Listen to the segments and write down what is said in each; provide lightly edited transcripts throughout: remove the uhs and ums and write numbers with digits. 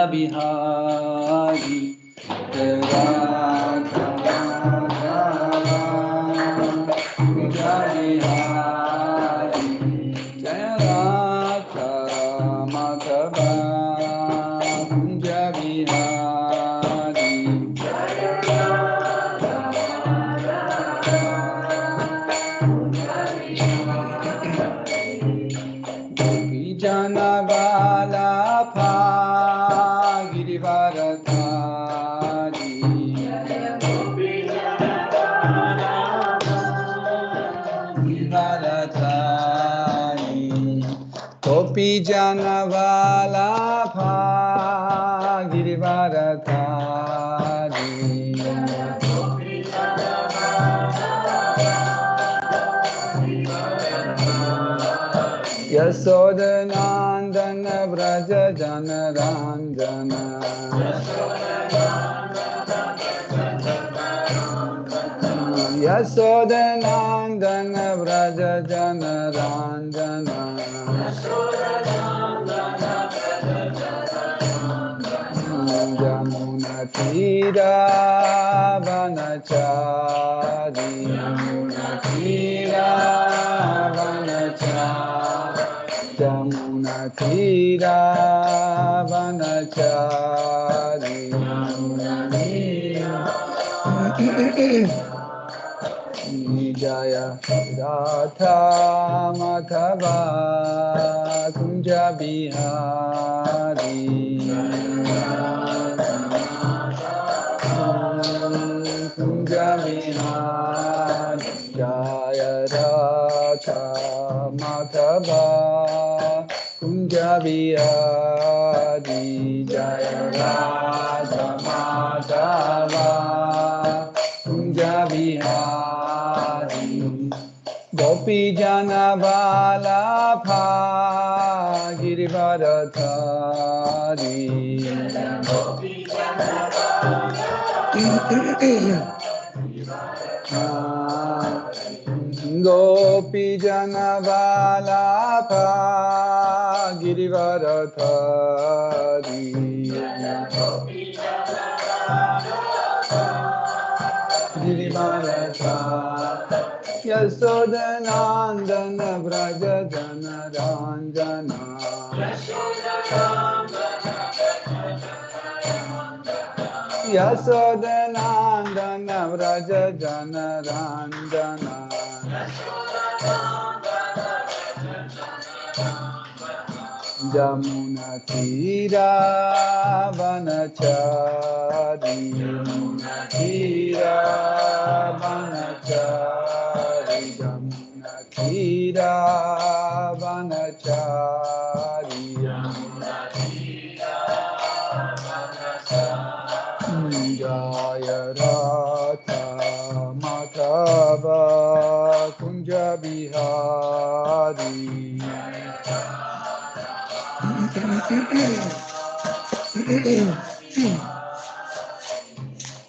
Bihari Radha Bihari Jaya Radha Madhava Kunja Bihari Gopi Jana Vala Pha Girivaradhari Girivaradhari Gopi Jana Vala Pha Girivaradhari Yasodhanandana Vraja Jana Ranjana Yasodhanandana Vraja Jana Ranjana Jamuna Tira Vanachari Jamuna Tira Vanachari Jamuna Tira Vanachari Jaya Radha Madhava Kunja Bihari Kunja Bihari Jaya Radha Madhava Kunja Bihari Jaya Radha Madhava Kunja Bihari Gopi Jana Vala Pha Girivaradhari Gopi Jana Vala Pha Girivaradhari Girivaradhari Yasodhanandana Vraja Jana Ranjana Yasodhanandana Vraja Jana Ranjana Jamuna Tira Vanachari Jamuna Tira Vanachari Jamuna Tira Vanachari Jamuna Tira Vanachari Jaya Radha Madhava Kunja Bihari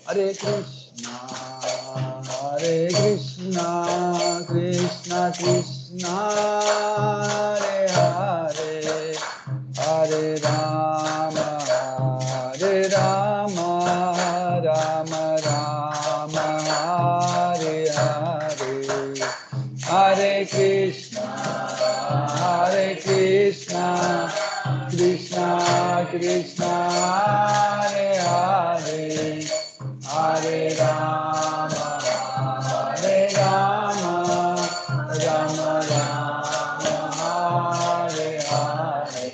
Hare Krishna, Hare Krishna, Krishna Krishna, Hare Hare, Hare Rama, Hare Rama, Rama Rama, Hare Hare, Hare Krishna, Hare Krishna, Krishna Krishna, Hare Hare, Hare Rama, Hare Rama, Rama Rama, Hare Hare,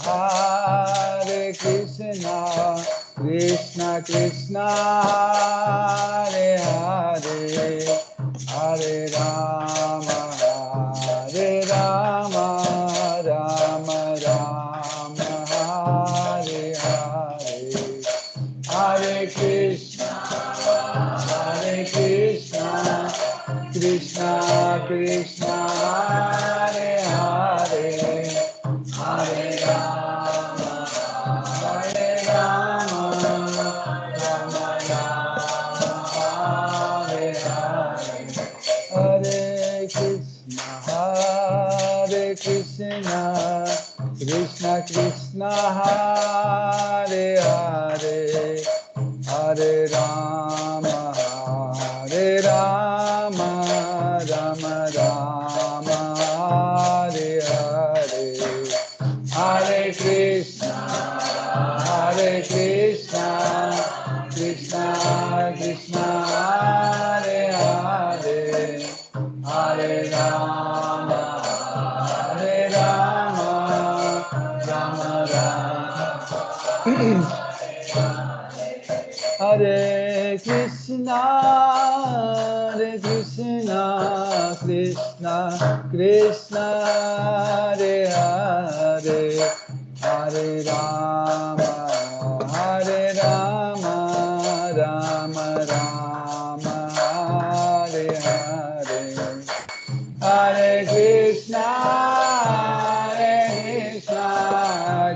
Hare Krishna, Krishna Krishna, Hare Hare, Hare Rama, Hare Rama, Rama Rama, Hare Hare, Hare Krishna, Krishna Krishna, Hare Hare, Hare Rama, Hare Rama, Rama Rama, Hare Hare, Hare Krishna. Krishna Krishna Hare Hare Hare Rama Hare Rama Rama Rama Hare Hare Hare Krishna Krishna Krishna Hare Hare Hare Rama Rama Rama Hare Krishna Krishna Krishna Hare Hare Hare Rama Rama Rama Hare Hare Hare Krishna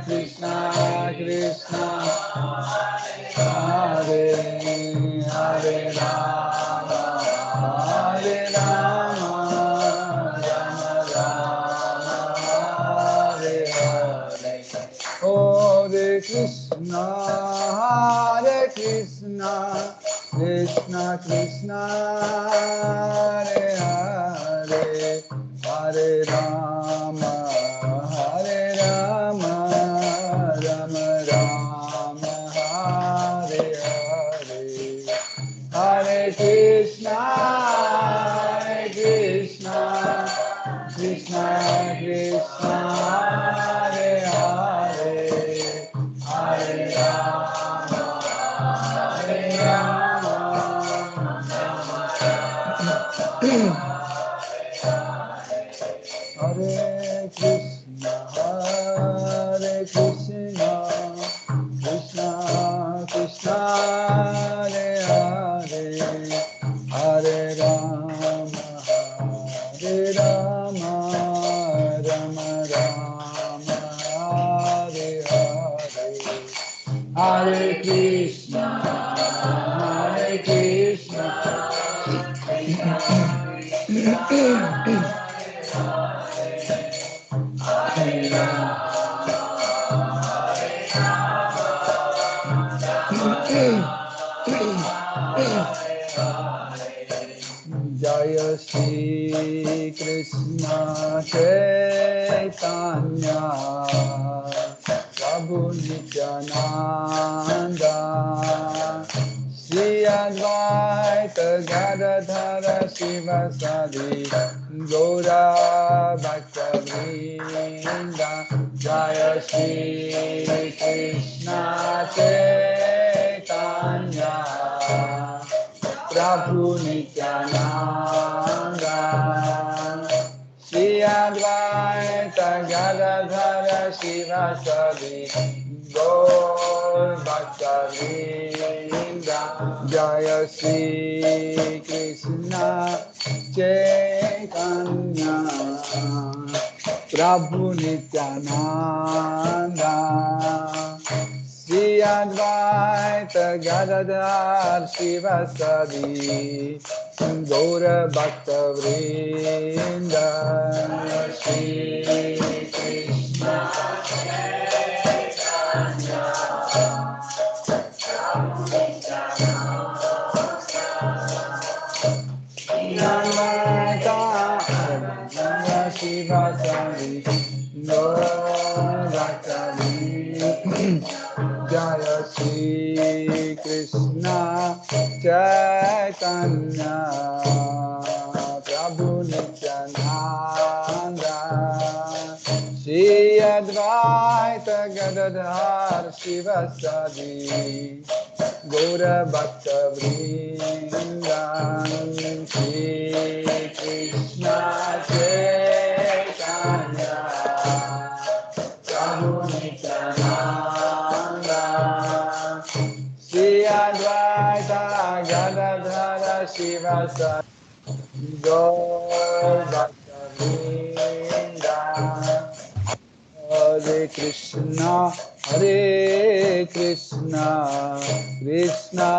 Krishna Krishna Hare Hare Rama Rama Hare Hare Hare Krishna Krishna Krishna Hare Hare Hare Rama Rama Rama Hare Hare Hare Krishna Krishna Krishna Hare Hare Hare Rama Hare Krishna Krishna Krishna Hare Hare Hare Rama Rama Rama Hare Hare Hare Krishna Jaya Shri Krishna Chaitanya Prabhu Nityananda Shri Advaita Gadadhara Shivasadi Gaura Bhaktavrinda Jaya Shri Krishna Chaitanya Prabhu Nityananda Shri Advaita Gadadhara Shivasadi Gaur Bhaktavrinda Jaya Shri Krishna Chaitanya Prabhu Nityananda Shri Advaita Gadadhar Shivasadi Gaura Bhaktavrinda Shri Krishna Chaitanya Prabhu Nityananda Shivasadi Gaura Bhaktavrinda Jaya Shri Krishna Chaitanya Prabhu Nityananda Shri Advaita Gadadhar Shivasadi Gaura Bhaktavrinda Shri Krishna Chaitanya Prabhu Nityananda Shri Advaita Gadadhara Shivasadi Gaur Bhaktavrinda Hare Krishna Krishna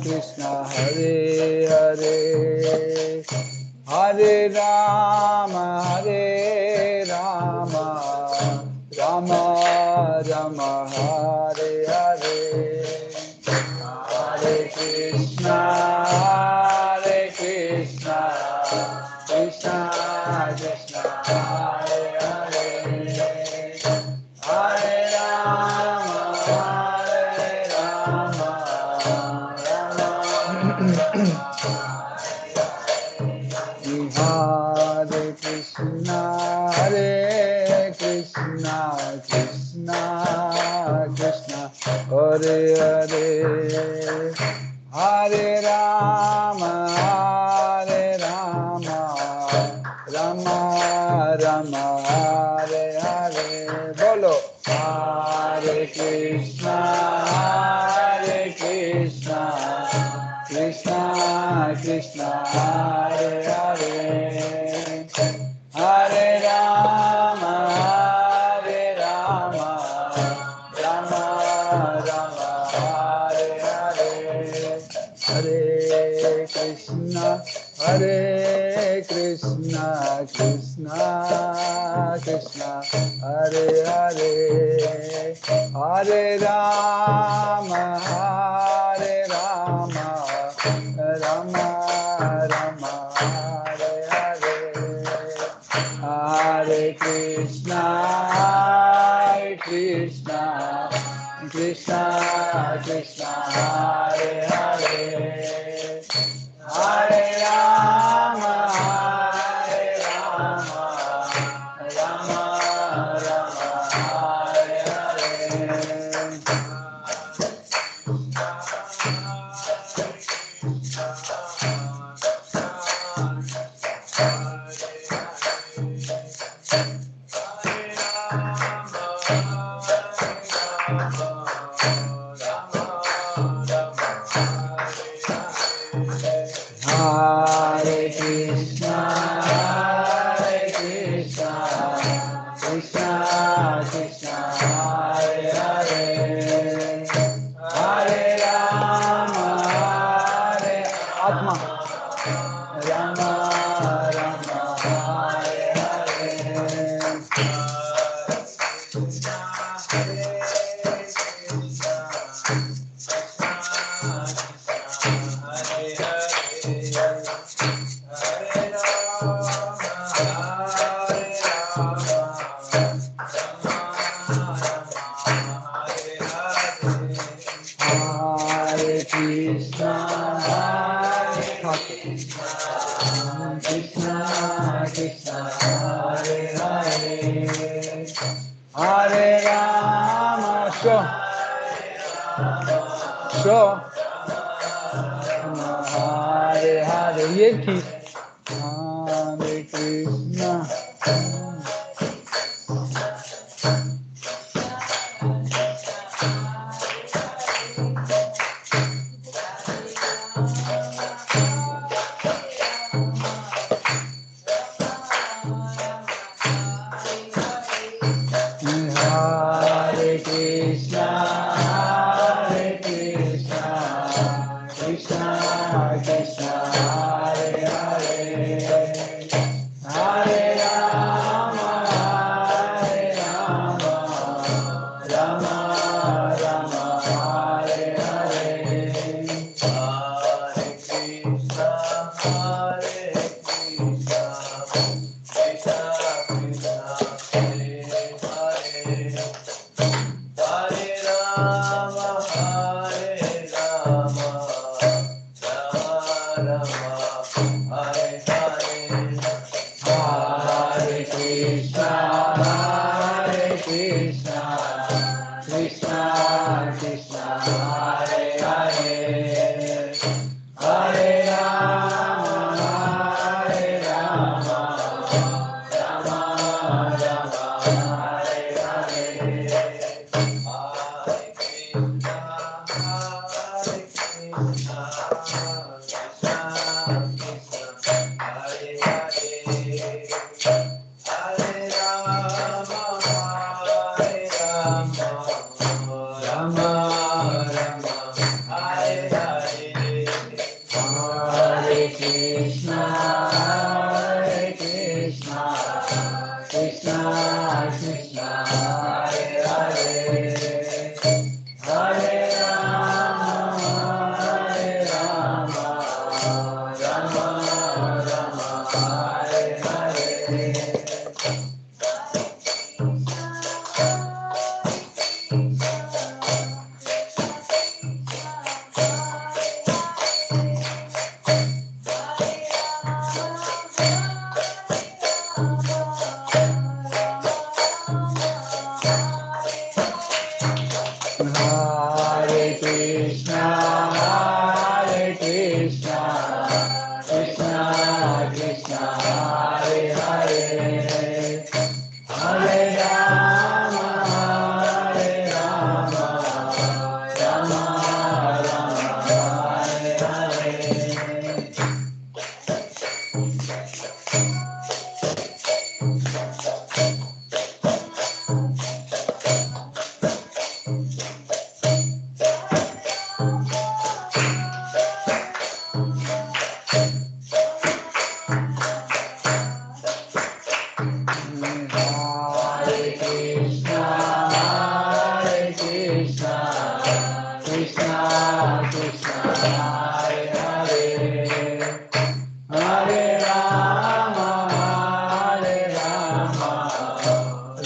Krishna Hare Hare Hare Rama Rama Hare Hare Hare Krishna Krishna Krishna Hare Hare Hare Rama Rama Hare Krishna Krishna Krishna Hare Hare Hare Rama Rama Rama Hare Hare Bolo Hare Krishna Krishna Krishna Hare Hare Hare Rama Rama Rama Hare Hare Hare Krishna Krishna Krishna Hare Hare Hare Rama Rama Rama Hare Hare Hare Krishna Krishna Krishna Hare Hare Hare Rama Rama Hare Hare Krishna Krishna Krishna Hare Hare Hare Rama Atma Rama Hare Hare Hare Krishna Krishna Krishna Hare Hare Hare Rama Hare Hare ये ठीक Hare Krishna Hare Krishna Krishna Krishna Hare Hare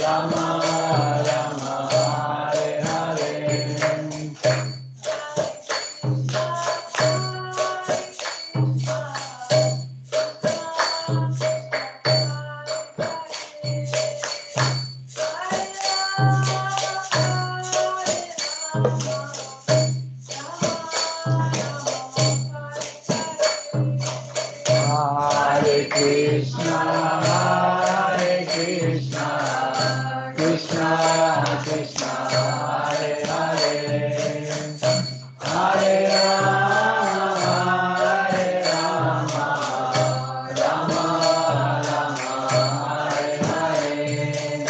Rama Rama Hare Hare Hare Krishna, Krishna Krishna, Hare Hare, Hare Rama, Rama Rama, Hare Hare.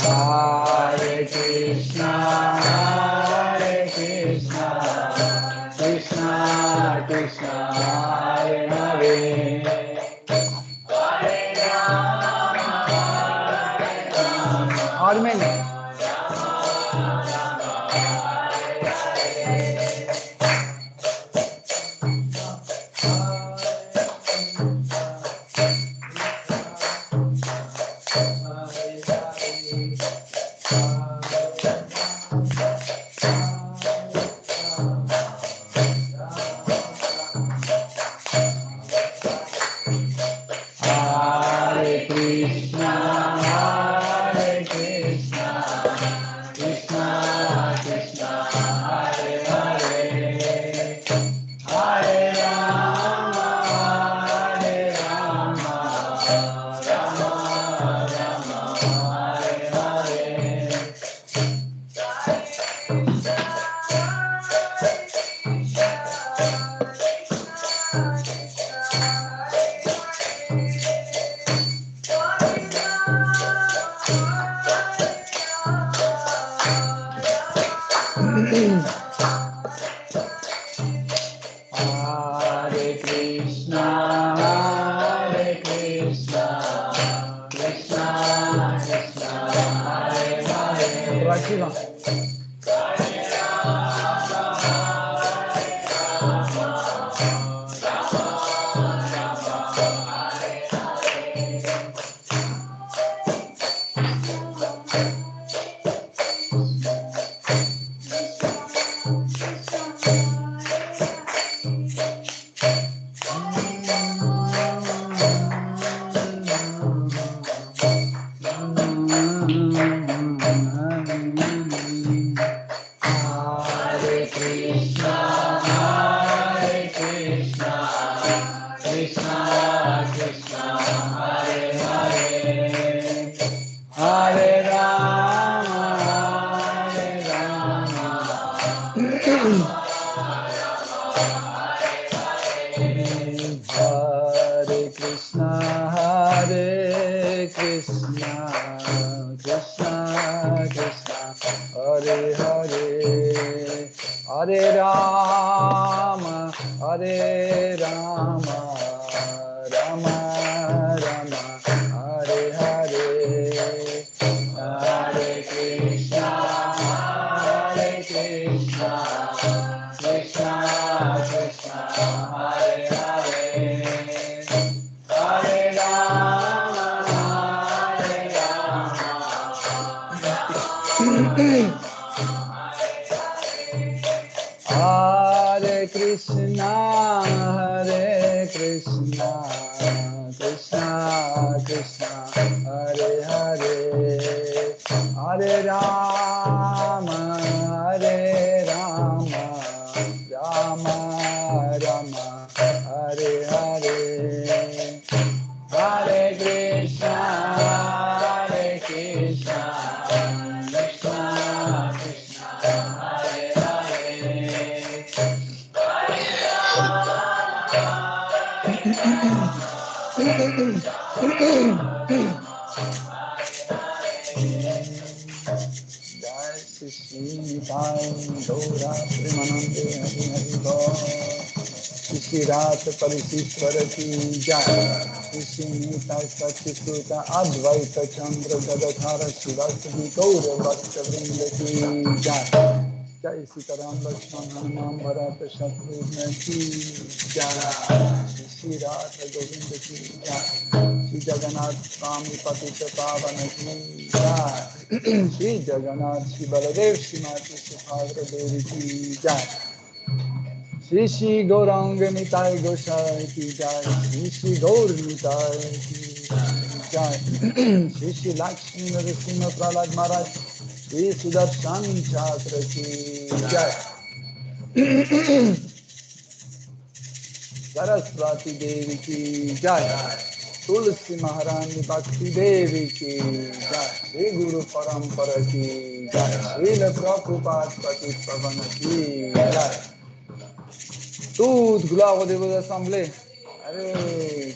Hare Krishna, Krishna Krishna, Hare Hare, Hare Rama, और मैं नहीं. Hare Krishna, Krishna Krishna, Hare Hare, Hare Rama, Rama Rama, Hare Hare. Hare Krishna, Krishna Krishna, Hare Hare. Hare Krishna, Krishna Krishna, Hare Hare, Hare Rama, Hare Krishna, Krishna Krishna, Hare Hare, Hare Rama, Rama Rama, Hare Hare, Hare Krishna, Krishna Krishna, Hare Hare, Hare Rama, Hare Krishna, Krishna Krishna, Hare Hare, Hare Rama, Rama Rama, Hare Hare, Hare Krishna, Krishna Krishna, Hare Jai Shri Sai Gaura Premanande Hari Hari Bol. शिशिरात परिशीश्वर की जय ऋषि नीता सचित अद्वैत चंद्र गदधार शिवासि गौर भक्त वृंद की जय जय सीताराम लक्ष्मण हनुमान भरत शत्रुघ्न की जय श्री राधा गोविंद की जय श्री जगन्नाथ स्वामी पतित पावन की जय श्री जगन्नाथ श्री बलदेव श्री माता सुभद्रा देवी की जय श्री श्री गौरांग निताय गोसाई की जय श्री श्री गौर निताय की जय श्री श्री लक्ष्मी नरसिंह प्रहलाद महाराज श्री सुदर्शन छात्र की जय सरस्वती देवी की जय तुलसी महारानी भक्ति देवी की जय श्री गुरु परंपरा की जय श्रील प्रभुपाद पति पवन की जय toute gloire au Dieu de l'Assemblée. Allez.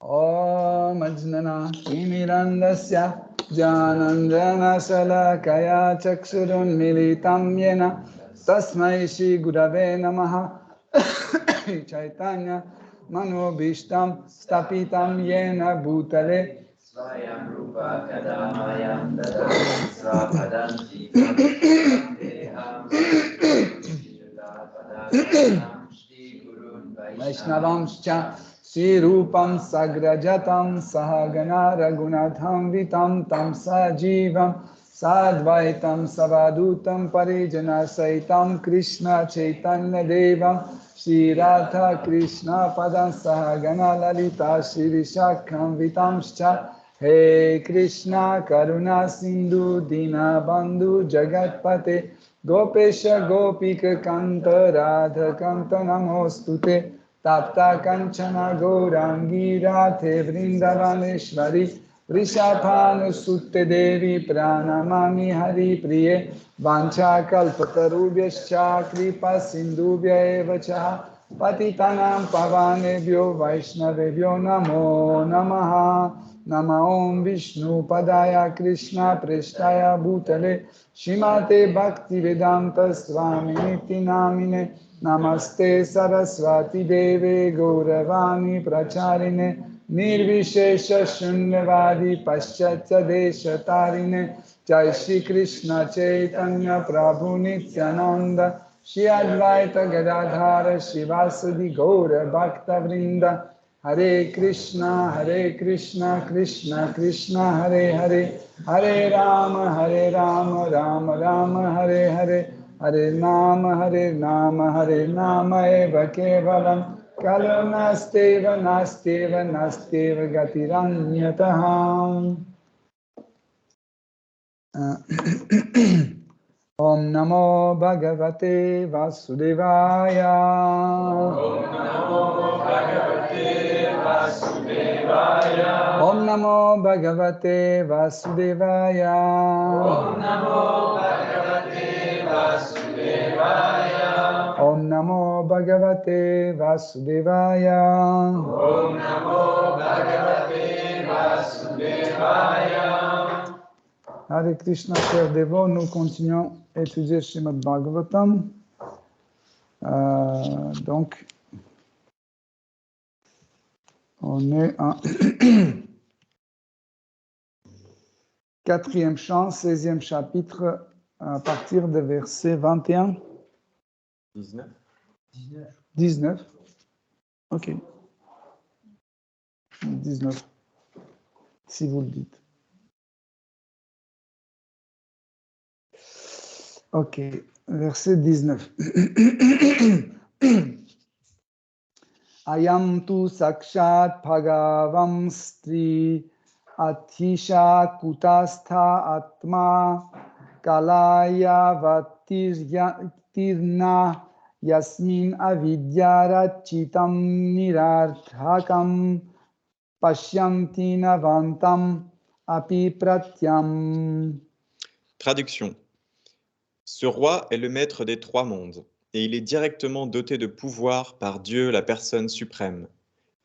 Om Ajnana Timirandasya Janandana Salakaya Chaksurun Militam Yena Tasmai Shri Gurave Namaha Chaitanya Manobishtam Stapitam Yena Bhutale Svayam Rupa Kadamayam Dadam Svapadanti Deham Shri Gurun Vaishnavam Shri Rupam Sagrajatam Sahagana Raghunatham Vitam Tam Sajivam Sadvaitam Savadutam Parijana Saitam Krishna Chaitanya Devam Shri Radha Krishna Padam Sahagana Lalita Shri Vishakam Vitam Shcha He Krishna Karuna Sindhu Dina Bandhu Jagatpate Gopesha Gopika Kanta Radha Kanta Namostute Tapta Kanchana Gaurangi Radhe Vrindavaneshwari Vrishabhanu Sutte Devi Pranamami Hari Priye Vancha Kalpatarubhyascha Kripa Sindhubhya Evacha Patitanam Pavanebhyo Vaishnavebhyo Namo Namaha Nama Om Vishnu Padaya Krishna Preshtaya Bhutale Shimate Bhakti Vedanta Swami Niti Namine Namaste Saraswati Deve Gauravani Pracharine Nirvishesha Shunyavadi Paschatya Desha Tarine Jai Shri Krishna Chaitanya Prabhu Nityananda Shri Advaita Gadadhara Shivasadi Gaura Bhakta Vrinda Hare Krishna Krishna Krishna Hare Hare Hare Rama Rama Rama Hare Hare Hare Nama Eva Kevalam Kalunasteva Nasteva Gatiranyataham Om Namo Bhagavate Vasudevaya Om Namo Bhagavate Vasudevaya Om Namo Bhagavate Vasudevaya Om Namo Bhagavate Vasudevaya Om Namo Bhagavate Vasudevaya Om Namo Bhagavate Vasudevaya Hare Krishna, chers dévots, nous continuons à étudier Srimad Bhagavatam. Donc, on est en 4e chant, 16e chapitre, à partir de verset 21. 19. Ok. 19. Si vous le dites. Ok, verset 19. Ayam tu sakshat bhagavam stri athisha kutastha atma kalaya vatirna yasmin avidyarachitam nirarthakam pashyanti navantam api pratyam. Traduction. Ce roi est le maître des trois mondes, et il est directement doté de pouvoir par Dieu, la personne suprême.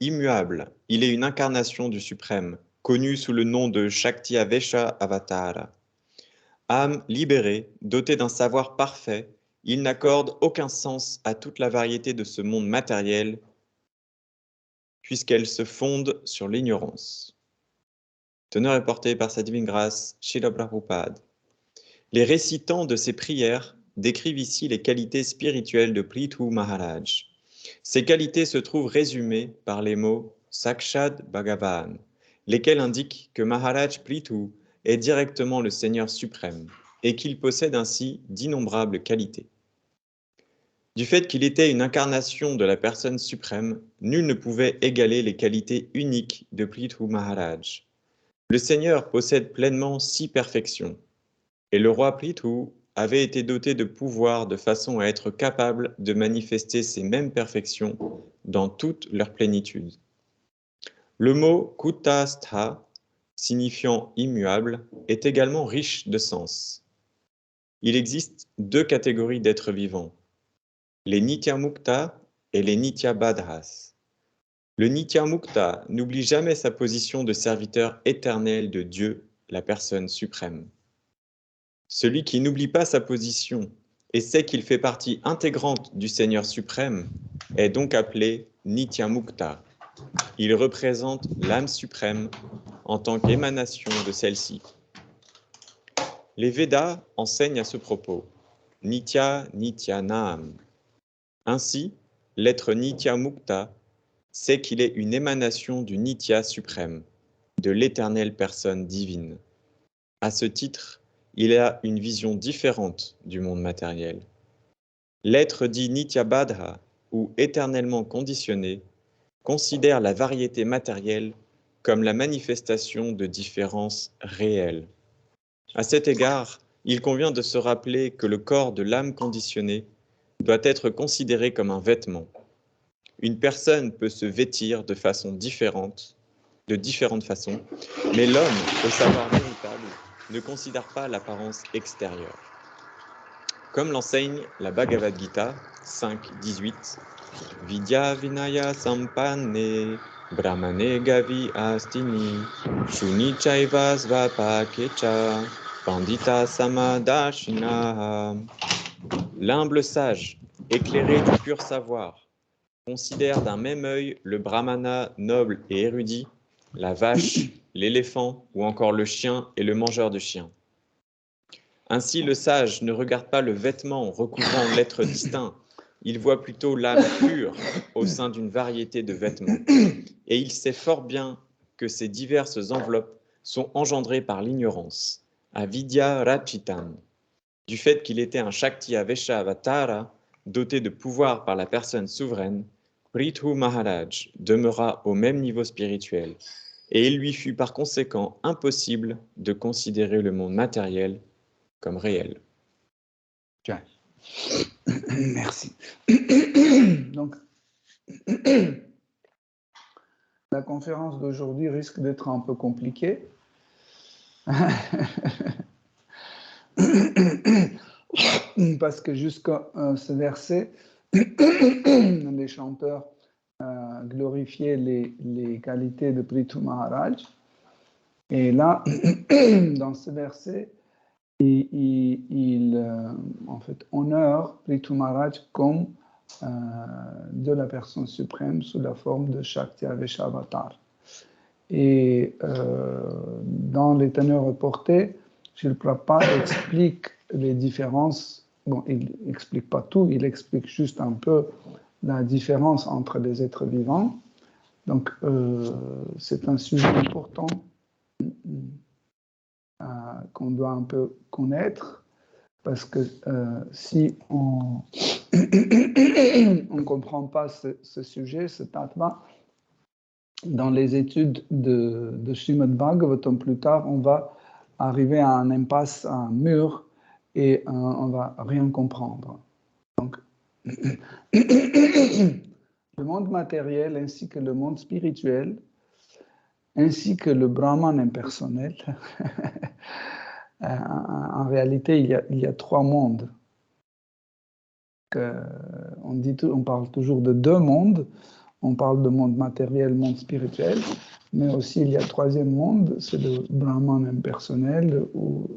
Immuable, il est une incarnation du suprême, connu sous le nom de Shakti-Avesha Avatara. Âme libérée, dotée d'un savoir parfait, il n'accorde aucun sens à toute la variété de ce monde matériel, puisqu'elle se fonde sur l'ignorance. Teneur est portée par sa divine grâce, Srila Prabhupada. Les récitants de ces prières décrivent ici les qualités spirituelles de Prithu Maharaj. Ces qualités se trouvent résumées par les mots Sakshad Bhagavan, lesquels indiquent que Maharaj Prithu est directement le Seigneur suprême et qu'il possède ainsi d'innombrables qualités. Du fait qu'il était une incarnation de la personne suprême, nul ne pouvait égaler les qualités uniques de Prithu Maharaj. Le Seigneur possède pleinement 6 perfections, et le roi Prithu avait été doté de pouvoir de façon à être capable de manifester ces mêmes perfections dans toute leur plénitude. Le mot Kutastha, signifiant immuable, est également riche de sens. Il existe 2 catégories d'êtres vivants, les Nityamukta et les Nityabadhas. Le Nityamukta n'oublie jamais sa position de serviteur éternel de Dieu, la personne suprême. Celui qui n'oublie pas sa position et sait qu'il fait partie intégrante du Seigneur suprême est donc appelé Nityamukta. Il représente l'âme suprême en tant qu'émanation de celle-ci. Les Védas enseignent à ce propos Nitya Nityanam. Ainsi, l'être Nityamukta sait qu'il est une émanation du Nitya suprême, de l'éternelle personne divine. À ce titre, il a une vision différente du monde matériel. L'être dit Nityabadha, ou éternellement conditionné, considère la variété matérielle comme la manifestation de différences réelles. À cet égard, il convient de se rappeler que le corps de l'âme conditionnée doit être considéré comme un vêtement. Une personne peut se vêtir de différentes façons, mais l'homme, au savoir véritable, ne considère pas l'apparence extérieure. Comme l'enseigne la Bhagavad Gita 5.18, Vidya Vinaya Sampanne Brahmane Gavi Astini Shuni Chaiva Svapakecha Pandita Samadashina. L'humble sage, éclairé du pur savoir, considère d'un même œil le brahmana noble et érudit, la vache, l'éléphant ou encore le chien et le mangeur de chiens. Ainsi, le sage ne regarde pas le vêtement recouvrant l'être distinct, il voit plutôt l'âme pure au sein d'une variété de vêtements. Et il sait fort bien que ces diverses enveloppes sont engendrées par l'ignorance, avidya rachitam. Du fait qu'il était un Shakti Avesha Avatara, doté de pouvoir par la personne souveraine, Prithu Maharaj demeura au même niveau spirituel, et il lui fut par conséquent impossible de considérer le monde matériel comme réel. Tiens. Merci. Donc, la conférence d'aujourd'hui risque d'être un peu compliquée. Parce que jusqu'à ce verset, les chanteurs glorifiaient les qualités de Prithu Maharaj. Et là, dans ce verset, il en fait, honore Prithu Maharaj comme de la personne suprême sous la forme de Shakti Avesha Avatar. Et dans les teneurs reportées, Srila Prabhupada explique les différences. Bon, il n'explique pas tout, il explique juste un peu la différence entre les êtres vivants. Donc, c'est un sujet important qu'on doit un peu connaître, parce que si on ne comprend pas ce sujet, ce tattva, dans les études de Srimad Bhagavatam plus tard, on va arriver à un impasse, à un mur, et on va rien comprendre. Donc, le monde matériel ainsi que le monde spirituel, ainsi que le Brahman impersonnel, En réalité, il y a trois mondes. On parle toujours de deux mondes. On parle de monde matériel, monde spirituel, mais aussi il y a un troisième monde, c'est le Brahman impersonnel ou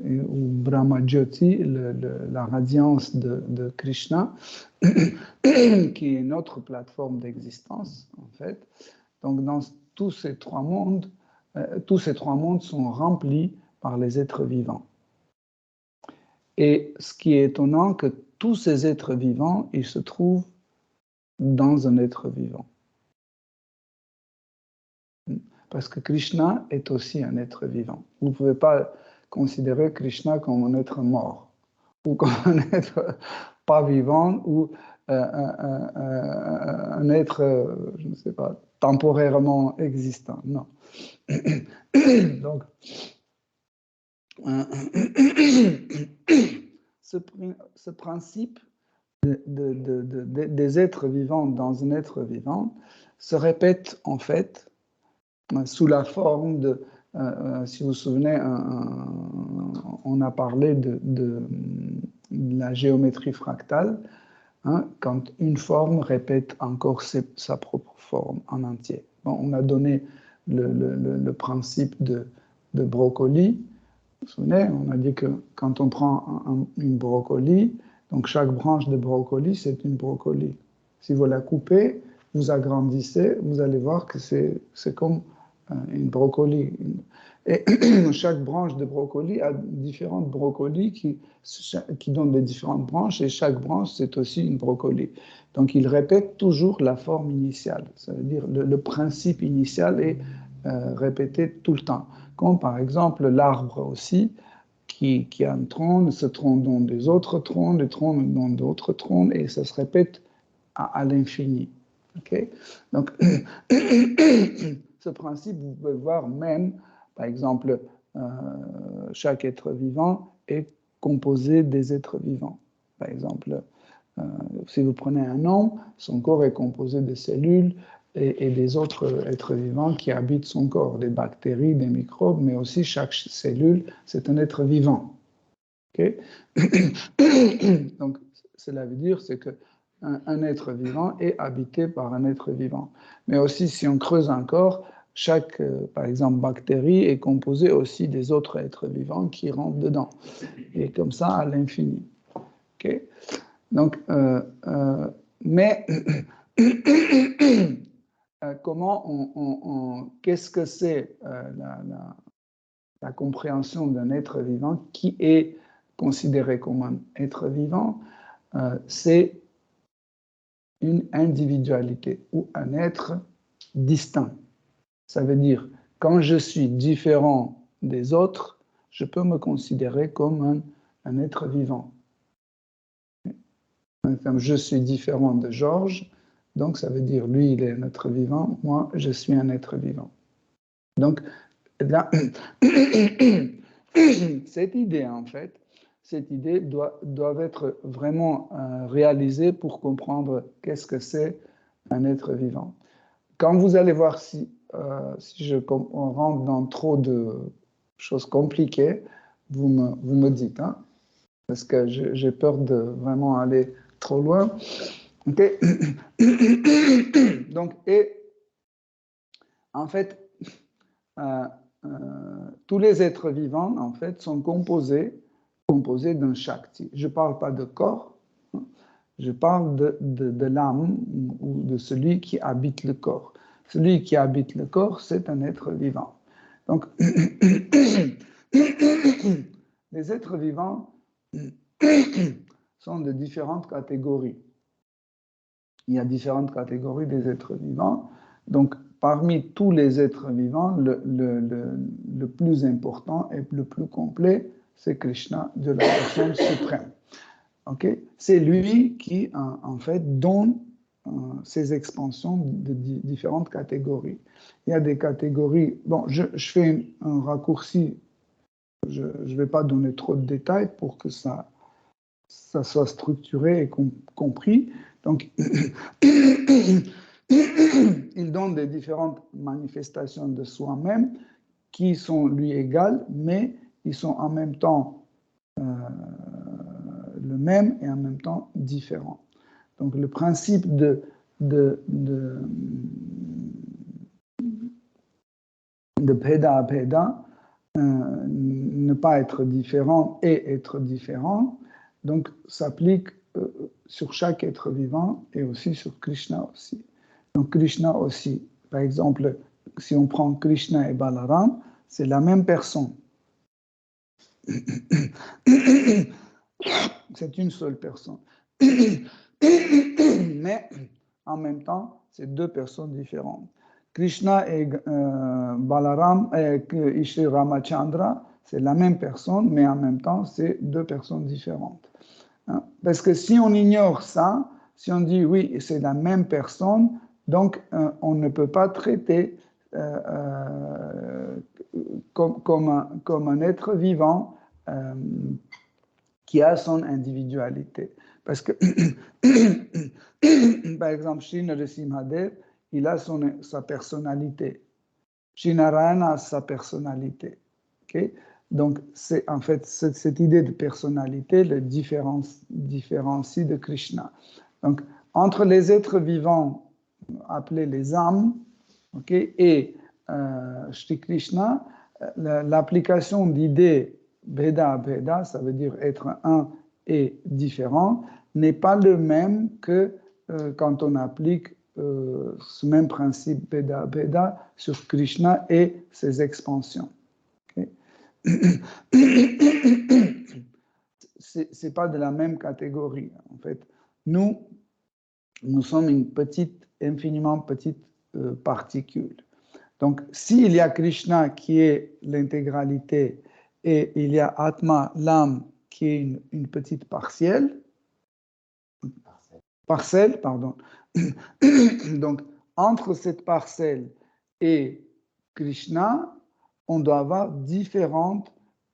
Brahma Jyoti, la radiance de Krishna, qui est notre plateforme d'existence, en fait. Donc, dans tous ces trois mondes sont remplis par les êtres vivants. Et ce qui est étonnant, que tous ces êtres vivants, ils se trouvent dans un être vivant. Parce que Krishna est aussi un être vivant. Vous ne pouvez pas considérer Krishna comme un être mort, ou comme un être pas vivant, ou un être, je ne sais pas, temporairement existant. Non. Donc, ce principe des êtres vivants dans un être vivant se répète en fait sous la forme de, si vous vous souvenez, on a parlé de la géométrie fractale, hein, quand une forme répète encore sa propre forme en entier. Bon, on a donné le principe de brocoli. Vous vous souvenez, on a dit que quand on prend une brocoli, donc chaque branche de brocoli, c'est une brocoli. Si vous la coupez, vous agrandissez, vous allez voir que c'est comme une brocoli. Et chaque branche de brocoli a différentes brocolis qui donnent des différentes branches, et chaque branche, c'est aussi une brocoli. Donc, il répète toujours la forme initiale. Ça veut dire le principe initial est répété tout le temps. Comme par exemple l'arbre aussi, qui a un tronc, ce tronc donne des autres troncs, des troncs donnent d'autres troncs, et ça se répète à l'infini. Okay? Donc, ce principe, vous pouvez voir même, par exemple, chaque être vivant est composé des êtres vivants. Par exemple, si vous prenez un homme, son corps est composé de cellules et des autres êtres vivants qui habitent son corps, des bactéries, des microbes, mais aussi chaque cellule, c'est un être vivant. Okay? Donc, cela veut dire c'est que un être vivant est habité par un être vivant. Mais aussi, si on creuse encore, chaque, par exemple, bactérie est composée aussi des autres êtres vivants qui rentrent dedans. Et comme ça, à l'infini. Okay? Donc, mais qu'est-ce que c'est la compréhension d'un être vivant qui est considéré comme un être vivant? C'est une individualité ou un être distinct. Ça veut dire, quand je suis différent des autres, je peux me considérer comme un être vivant. Comme je suis différent de Georges, donc ça veut dire, lui, il est un être vivant, moi, je suis un être vivant. Donc, là, cette idée, en fait, cette idée doit être vraiment réalisée pour comprendre qu'est-ce que c'est un être vivant. Quand vous allez voir si on rentre dans trop de choses compliquées, vous me dites, hein, parce que j'ai peur de vraiment aller trop loin. Okay. Donc, et en fait, tous les êtres vivants, en fait, sont composés d'un Shakti. Je ne parle pas de corps, je parle de l'âme ou de celui qui habite le corps. Celui qui habite le corps, c'est un être vivant. Donc, les êtres vivants sont de différentes catégories. Il y a différentes catégories des êtres vivants. Donc, parmi tous les êtres vivants, le plus important et le plus complet, c'est Krishna, de la personne suprême. Okay? C'est lui qui, en fait, donne ces expansions de différentes catégories. Il y a des catégories... Bon, je fais un raccourci. Je ne vais pas donner trop de détails pour que ça soit structuré et compris. Donc, il donne des différentes manifestations de soi-même qui sont lui égales, mais ils sont en même temps le même et en même temps différent. Donc le principe de Bheda Abheda, ne pas être différent et être différent, donc s'applique sur chaque être vivant et aussi sur Krishna aussi. Donc Krishna aussi, par exemple, si on prend Krishna et Balaram, c'est la même personne. C'est une seule personne. Mais en même temps, c'est deux personnes différentes. Krishna et Balaram et Shri Ramachandra, c'est la même personne, mais en même temps, c'est deux personnes différentes. Hein? Parce que si on ignore ça, si on dit oui, c'est la même personne, donc on ne peut pas traiter comme un être vivant qui a son individualité. Parce que, par exemple, Sri Narasimhadev, il a sa personnalité. Sri Narayana a sa personnalité. Okay? Donc, c'est en fait cette idée de personnalité le différencie de Krishna. Donc, entre les êtres vivants appelés les âmes, okay, et Shri Krishna, l'application d'idées Bheda Bheda, ça veut dire être un et différent, n'est pas le même que quand on applique ce même principe Bheda Bheda sur Krishna et ses expansions. Okay? C'est pas de la même catégorie. En fait, nous sommes une infiniment petite particule. Donc, s'il y a Krishna qui est l'intégralité et il y a Atma, l'âme, qui est une petite parcelle, pardon. Donc, entre cette parcelle et Krishna, on doit avoir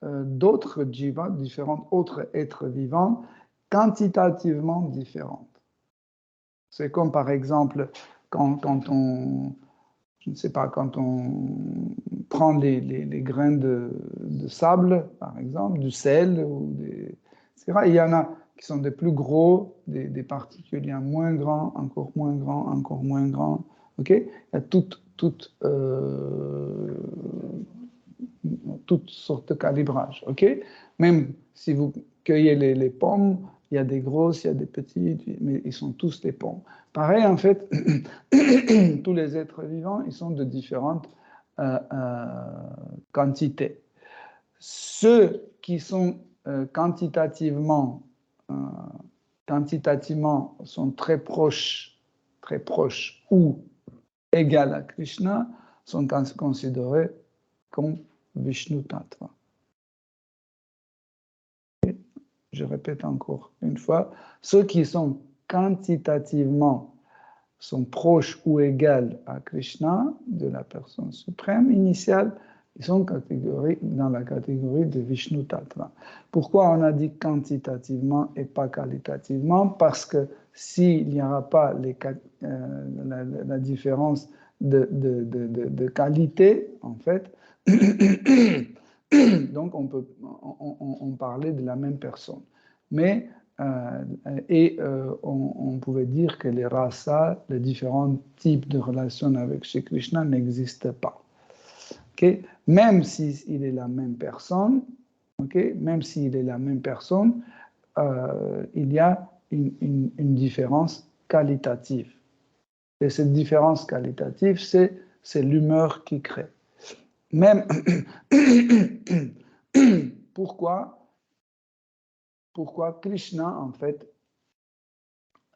d'autres jivas, différents autres êtres vivants, quantitativement différentes. C'est comme par exemple quand on, je ne sais pas, quand on prend les grains de sable, par exemple, du sel, etc. Il y en a qui sont des plus gros, des particules moins grands, encore moins grands, encore moins grands. Okay? Il y a toutes sortes de calibrages. Okay? Même si vous cueillez les pommes, il y a des grosses, il y a des petites, mais ils sont tous des pommes. Pareil, en fait, tous les êtres vivants, ils sont de différentes quantités. Ceux qui sont quantitativement sont très proches ou égales à Krishna sont considérés comme Vishnu Tattva. Je répète encore une fois, ceux qui sont quantitativement sont proches ou égales à Krishna, de la personne suprême initiale, ils sont dans la catégorie de Vishnu Tattva. Pourquoi on a dit quantitativement et pas qualitativement? Parce que s'il n'y aura pas la différence de qualité, en fait, donc on parlait de la même personne. Mais on pouvait dire que les rasas, les différents types de relations avec Shri Krishna n'existent pas. Okay? Même s'il est la même personne, okay? Même s'il est la même personne, il y a une différence qualitative. Et cette différence qualitative, c'est l'humeur qui crée. Même pourquoi Krishna, en fait,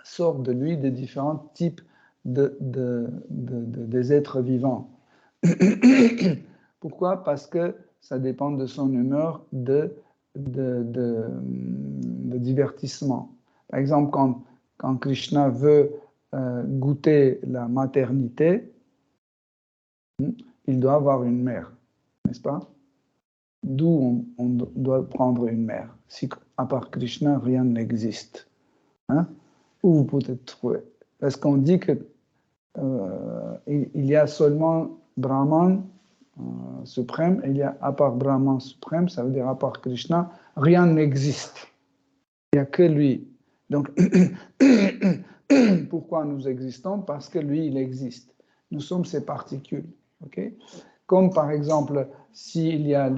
sort de lui de différents types des êtres vivants. Pourquoi? Parce que ça dépend de son humeur de divertissement. Par exemple, quand Krishna veut goûter la maternité, il doit avoir une mère, n'est-ce pas? D'où on doit prendre une mère. Si à part Krishna, rien n'existe. Hein? Où vous pouvez trouver? Parce qu'on dit que il y a seulement Brahman, suprême, il y a à part Brahman suprême, ça veut dire à part Krishna, rien n'existe. Il n'y a que lui. Donc, pourquoi nous existons? Parce que lui, il existe. Nous sommes ses particules. Okay? Comme par exemple, s'il y a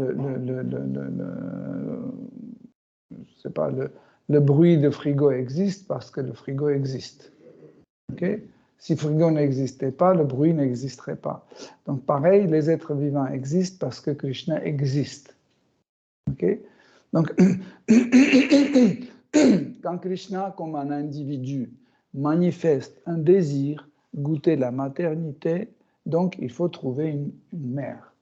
je sais pas, le bruit de frigo existe parce que le frigo existe. Okay? Si le frigo n'existait pas, le bruit n'existerait pas. Donc pareil, les êtres vivants existent parce que Krishna existe. Okay? Donc, quand Krishna, comme un individu, manifeste un désir, goûter la maternité, donc il faut trouver une mère.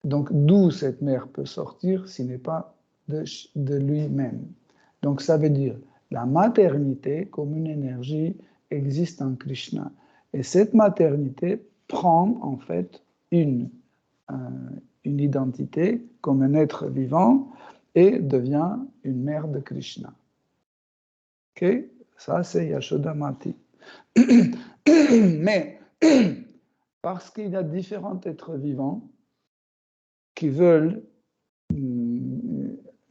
Donc d'où cette mère peut sortir s'il n'est pas de lui-même. Donc ça veut dire la maternité comme une énergie existe en Krishna. Et cette maternité prend en fait une identité comme un être vivant et devient une mère de Krishna. Ok? Ça, c'est Yashodamati. Mais parce qu'il y a différents êtres vivants qui veulent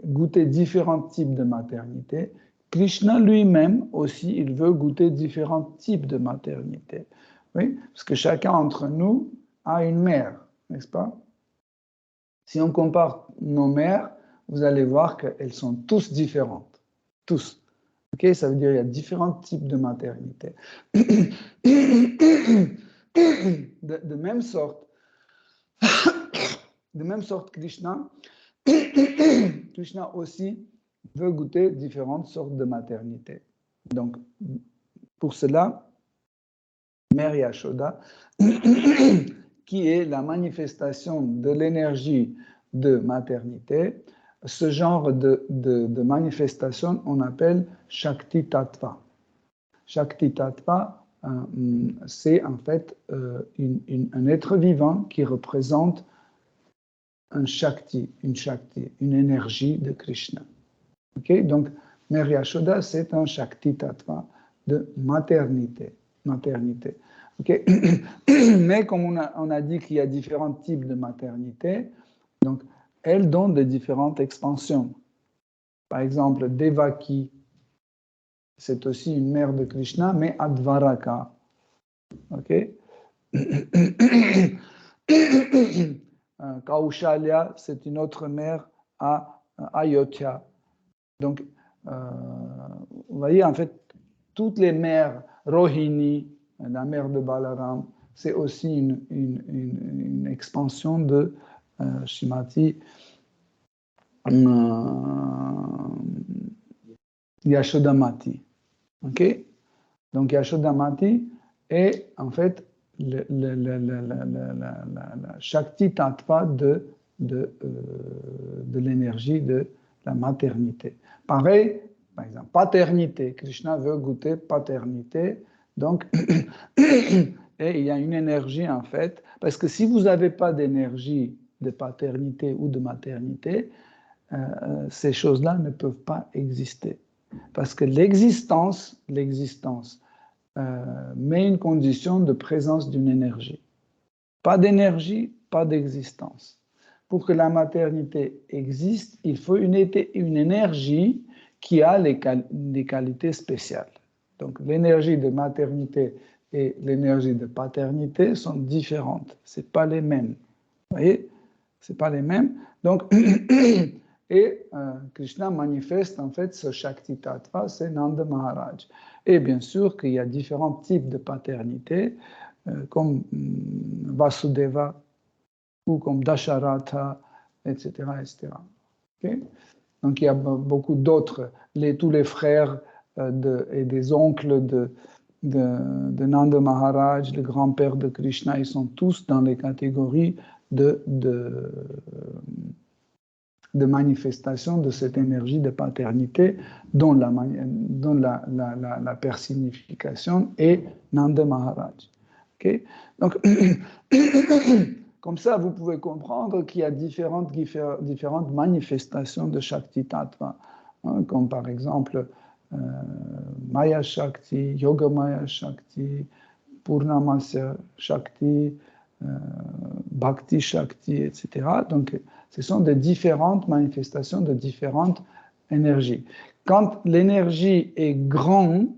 goûter différents types de maternité, Krishna lui-même aussi, il veut goûter différents types de maternité. Oui? Parce que chacun d'entre nous a une mère, n'est-ce pas? Si on compare nos mères, vous allez voir qu'elles sont tous différentes. Tous. Okay? Ça veut dire qu'il y a différents types de maternité. De même sorte, Krishna, Krishna aussi veut goûter différentes sortes de maternité. Donc, pour cela, Mère Yashoda, qui est la manifestation de l'énergie de maternité, ce genre de manifestation, on appelle Shakti Tattva. Shakti Tattva, c'est en fait un être vivant qui représente une Shakti, une énergie de Krishna. Okay? Donc, Mère Yashoda, c'est un Shakti Tattva de maternité. Okay? Mais comme on a dit qu'il y a différents types de maternité, donc elle donne de différentes expansions. Par exemple, Devaki, c'est aussi une mère de Krishna, mais à Dvaraka. Okay? Kaushalya, c'est une autre mère à Ayodhya. Donc, vous voyez, en fait, toutes les mères, Rohini, la mère de Balaram, c'est aussi une expansion de Shrimati Yashodamati. Ok? Donc, Yashodamati est en fait la Shakti Tattva de l'énergie de la maternité. Pareil, par exemple, paternité. Krishna veut goûter paternité. Donc, et il y a une énergie en fait, parce que si vous n'avez pas d'énergie de paternité ou de maternité, ces choses-là ne peuvent pas exister. Parce que l'existence met une condition de présence d'une énergie. Pas d'énergie, pas d'existence. Pour que la maternité existe, il faut une énergie qui a des qualités spéciales. Donc l'énergie de maternité et l'énergie de paternité sont différentes. Ce pas les mêmes. Vous voyez? Ce pas les mêmes. Donc, et Krishna manifeste en fait ce Shakti Tattva, c'est Nanda Maharaj. Et bien sûr qu'il y a différents types de paternité, comme Vasudeva ou comme Dasharatha, etc. etc. Okay? Donc il y a beaucoup d'autres, tous les frères et des oncles de Nanda Maharaj, le grand-père de Krishna, ils sont tous dans les catégories de manifestation de cette énergie de paternité dont la personnification est Nanda Maharaj. Okay? Donc, comme ça, vous pouvez comprendre qu'il y a différentes manifestations de Shakti Tattva, hein, comme par exemple Maya Shakti, Yoga Maya Shakti, Purnamasya Shakti, Bhakti, Shakti, etc. Donc, ce sont des différentes manifestations de différentes énergies. Quand l'énergie est grande,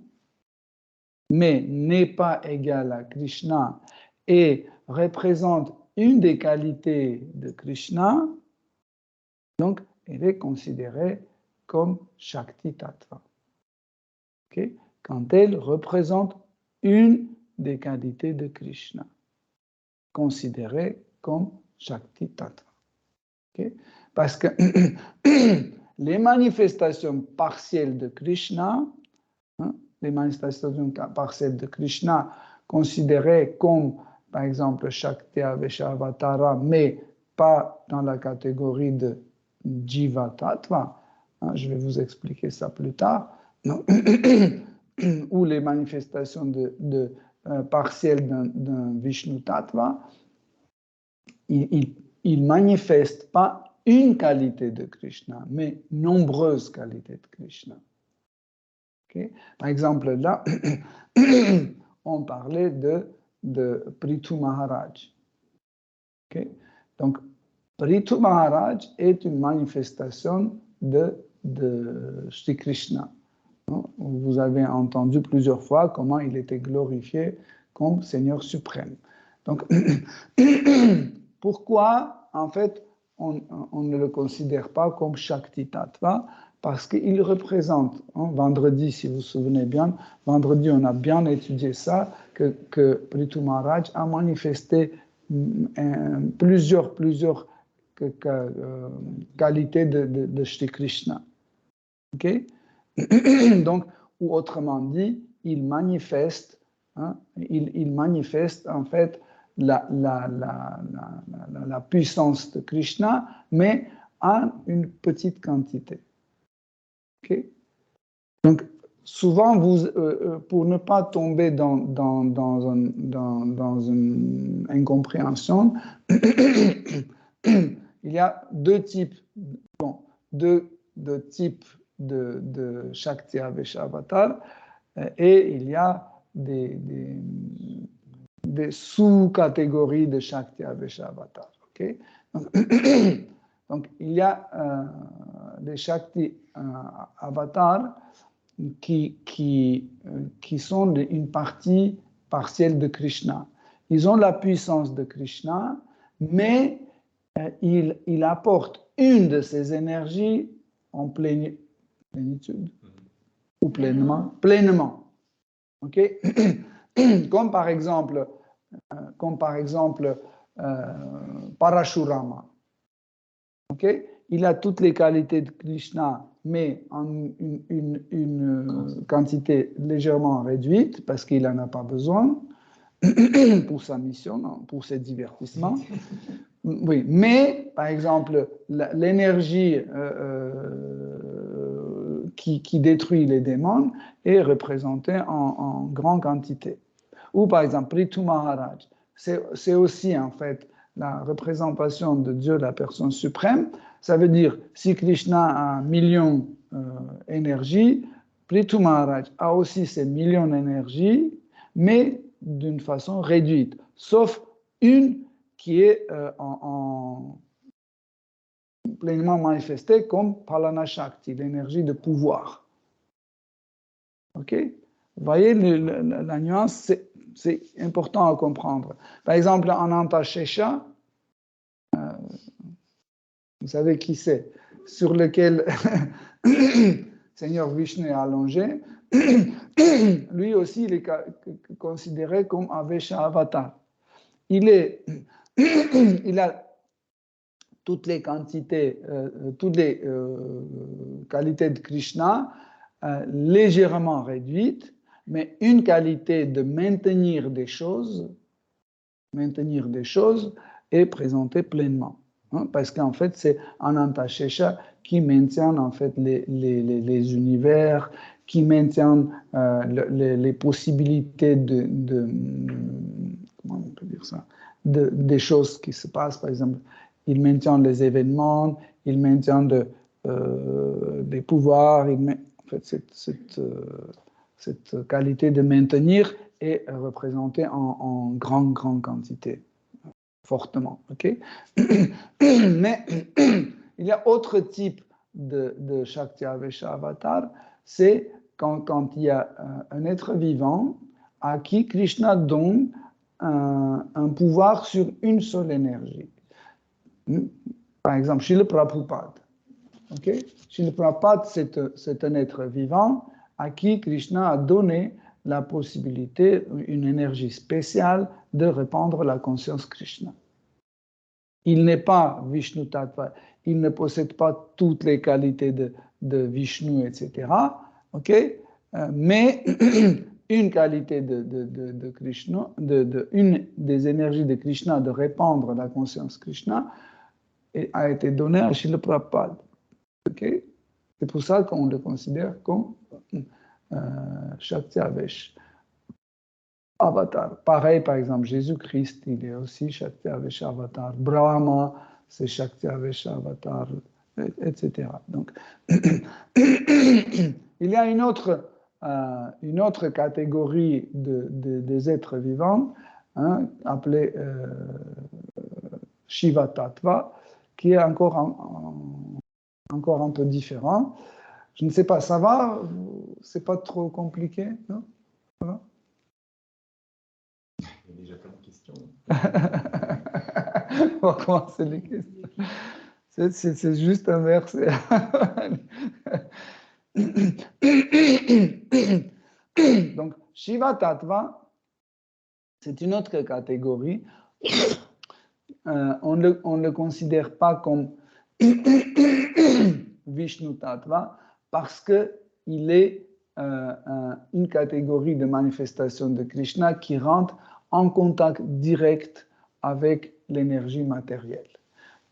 mais n'est pas égale à Krishna et représente une des qualités de Krishna, donc elle est considérée comme Shakti Tattva. Okay? Quand elle représente une des qualités de Krishna, considérée comme Shakti Tattva. Okay? Parce que les manifestations partielles de Krishna, les manifestations partielles de Krishna considérées comme, par exemple, Shakti Aveshavatara, mais pas dans la catégorie de Jiva Tattva, je vais vous expliquer ça plus tard, ou les manifestations partielles d'un Vishnu Tattva, il ne manifeste pas une qualité de Krishna, mais nombreuses qualités de Krishna. Okay? Par exemple, là, on parlait de Prithu Maharaj. Okay? Donc, Prithu Maharaj est une manifestation de Sri Krishna. Vous avez entendu plusieurs fois comment il était glorifié comme Seigneur suprême. Donc, pourquoi, en fait, on ne le considère pas comme Shakti Tattva? Parce qu'il représente, vendredi, si vous vous souvenez bien, vendredi, on a bien étudié ça, que Prithu Maharaj a manifesté plusieurs qualités de Shri Krishna. Okay? Donc, ou autrement dit, il manifeste en fait la puissance de Krishna, mais en une petite quantité. Okay? Donc, souvent, pour ne pas tomber dans une incompréhension, il y a deux types de Shakti Aveshavatara et il y a des sous-catégories de Shakti Aveshavatara. Okay? Donc, il y a des Shakti avatars qui sont une partie partielle de Krishna. Ils ont la puissance de Krishna, mais il apporte une de ces énergies en plénitude ou pleinement. Okay? Comme par exemple Parashurama. Okay? Il a toutes les qualités de Krishna, mais en une quantité légèrement réduite, parce qu'il n'en a pas besoin pour sa mission, pour ses divertissements. Oui, mais, par exemple, l'énergie qui détruit les démons est représentée en grande quantité. Ou, par exemple, Prithu Maharaj, c'est aussi, en fait, la représentation de Dieu, la personne suprême. Ça veut dire, si Krishna a 1 million d'énergie, Prithu Maharaj a aussi ces millions d'énergie, mais d'une façon réduite, sauf une qui est pleinement manifestée comme Palana Shakti, l'énergie de pouvoir. Ok? Vous voyez la nuance, c'est important à comprendre. Par exemple, en Antashesha, vous savez qui c'est, sur lequel Seigneur Vishnu est allongé, lui aussi il est considéré comme Avesha Avatar. Il a toutes les quantités, toutes les qualités de Krishna légèrement réduites, mais une qualité de maintenir des choses est présentée pleinement. Parce qu'en fait, c'est Anantashesha qui maintient en fait les univers, qui maintient les possibilités comment on peut dire ça, des choses qui se passent. Par exemple, il maintient les événements, il maintient des pouvoirs. En fait, cette qualité de maintenir est représentée en grande quantité. fortement. Okay. Mais il y a autre type de Shakti-Avesha Avatar, c'est quand il y a un être vivant à qui Krishna donne un pouvoir sur une seule énergie. Par exemple, Srila Prabhupada. Okay? Srila Prabhupada, c'est un être vivant à qui Krishna a donné la possibilité, une énergie spéciale de répandre la conscience Krishna. Il n'est pas Vishnu Tattva, il ne possède pas toutes les qualités de Vishnu, etc. Okay? Mais une qualité de Krishna, une des énergies de Krishna de répandre la conscience Krishna a été donnée à Srila Prabhupada. Okay? C'est pour ça qu'on le considère comme Shakti-Avesh Avatar. Pareil, par exemple, Jésus-Christ, il est aussi Shakti-Avesh Avatar. Brahma, c'est Shakti-Avesh Avatar, etc. Donc, il y a une autre catégorie des êtres vivants, hein, appelée Shiva Tattva, qui est encore un peu différent. Je ne sais pas, ça va? C'est pas trop compliqué, non? Ça va? Il y a déjà plein de questions. On va commencer les questions. C'est juste un verset. Donc, Shiva Tattva, c'est une autre catégorie. On ne le considère pas comme Vishnu Tattva parce qu'il est une catégorie de manifestation de Krishna qui rentre en contact direct avec l'énergie matérielle.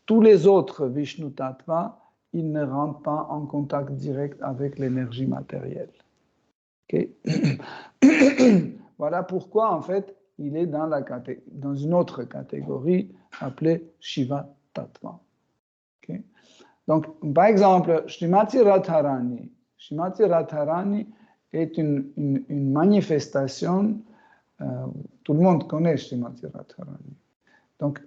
Tous les autres Vishnu Tattva, ils ne rentrent pas en contact direct avec l'énergie matérielle. Okay? Voilà pourquoi, en fait, il est dans une autre catégorie appelée Shiva Tattva. Okay? Donc, par exemple, Srimati Radharani. Srimati Radharani est une manifestation, tout le monde connaît Srimati Radharani. Donc,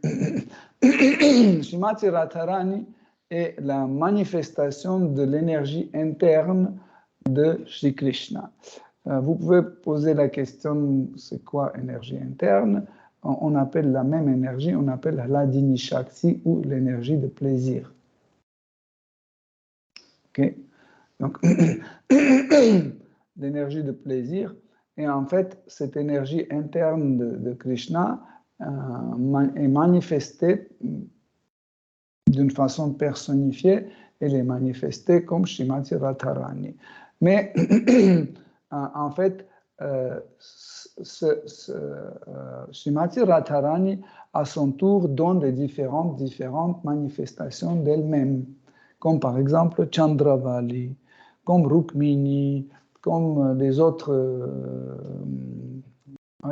Srimati Radharani est la manifestation de l'énergie interne de Sri Krishna. Vous pouvez poser la question, c'est quoi énergie interne? On appelle la même énergie, on appelle l'Adini Shakti ou l'énergie de plaisir. Okay? Donc, l'énergie de plaisir. Et en fait, cette énergie interne de Krishna est manifestée d'une façon personnifiée. Elle est manifestée comme Srimati Radharani. Mais en fait, Srimati Radharani, à son tour, donne des différentes manifestations d'elle-même, comme par exemple Chandravali, comme Rukmini, comme les autres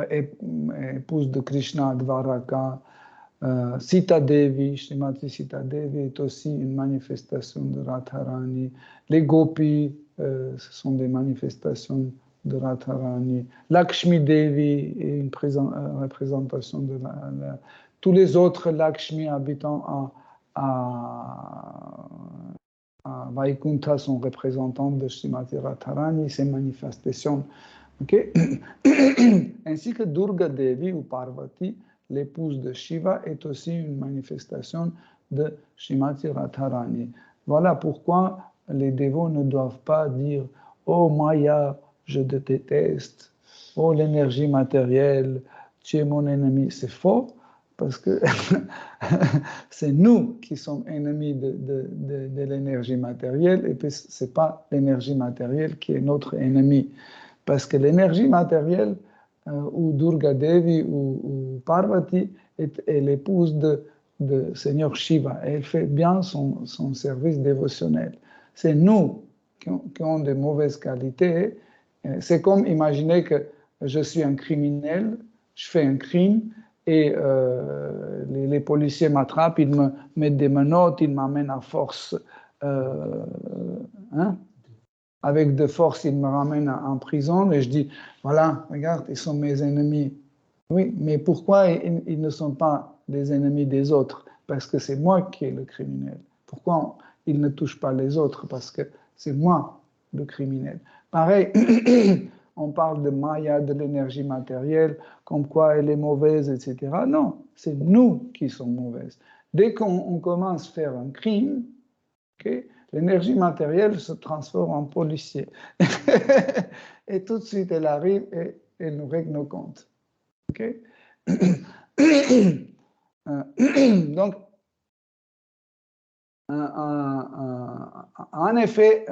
épouses de Krishna, Dvaraka, Sita Devi, Srimati Sita Devi est aussi une manifestation de Radharani. Les gopis, ce sont des manifestations de Radharani. Lakshmi Devi est une représentation de tous les autres Lakshmi habitant à Vaikuntha sont représentants de Srimati Radharani, ces manifestations. Okay? Ainsi que Durga Devi ou Parvati, l'épouse de Shiva, est aussi une manifestation de Srimati Radharani. Voilà pourquoi les dévots ne doivent pas dire « Oh Maya, je te déteste. Oh l'énergie matérielle, tu es mon ennemi. » C'est faux, parce que c'est nous qui sommes ennemis de l'énergie matérielle, et puis ce n'est pas l'énergie matérielle qui est notre ennemi. Parce que l'énergie matérielle, ou Durga Devi ou Parvati, est l'épouse de Seigneur Shiva. Et elle fait bien son service dévotionnel. C'est nous qui avons de mauvaises qualités. C'est comme imaginer que je suis un criminel, je fais un crime, et les policiers m'attrapent, ils me mettent des menottes, ils m'amènent à force, avec de force, ils me ramènent en prison, et je dis, voilà, regarde, ils sont mes ennemis. Oui, mais pourquoi ils ne sont pas des ennemis des autres, parce que c'est moi qui est le criminel. Pourquoi il ne touche pas les autres? Parce que c'est moi le criminel. Pareil, on parle de Maya, de l'énergie matérielle, comme quoi elle est mauvaise, etc. Non, c'est nous qui sommes mauvaises. Dès qu'on commence à faire un crime, okay, l'énergie matérielle se transforme en policier. Et tout de suite, elle arrive et elle nous règle nos comptes. Okay? Donc, en effet,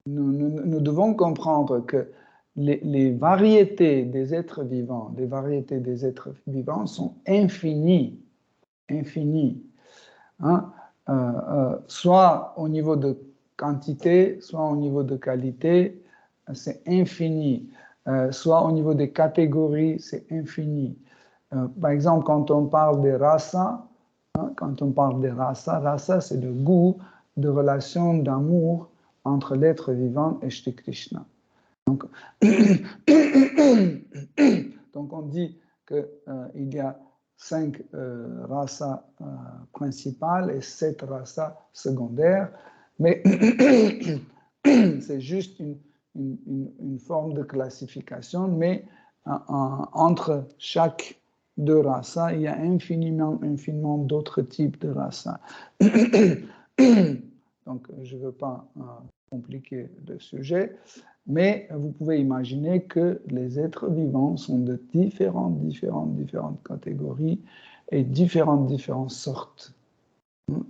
nous devons comprendre que les variétés des êtres vivants, sont infinies, infinies. Hein? Soit au niveau de quantité, soit au niveau de qualité, c'est infini. Soit au niveau des catégories, c'est infini. Par exemple, quand on parle des rasa, rasa, c'est le goût de relation d'amour entre l'être vivant et Shri Krishna. Donc, donc on dit qu'il y a 5 rasas principales et 7 rasas secondaires, mais c'est juste une forme de classification, mais entre chaque 2 rasas, il y a infiniment d'autres types de rasas. Donc, je ne veux pas compliquer le sujet, mais vous pouvez imaginer que les êtres vivants sont de différentes catégories et différentes sortes,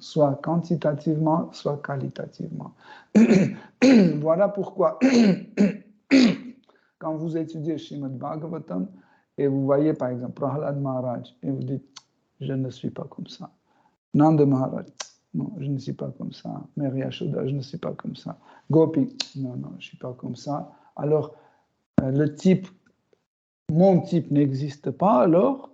soit quantitativement, soit qualitativement. Voilà pourquoi, quand vous étudiez Srimad Bhagavatam et vous voyez par exemple Prahlad Maharaj et vous dites « je ne suis pas comme ça », Nanda Maharaj, non, je ne suis pas comme ça. Mère Yashoda, je ne suis pas comme ça. Gopi, non, je ne suis pas comme ça. Alors, mon type n'existe pas, alors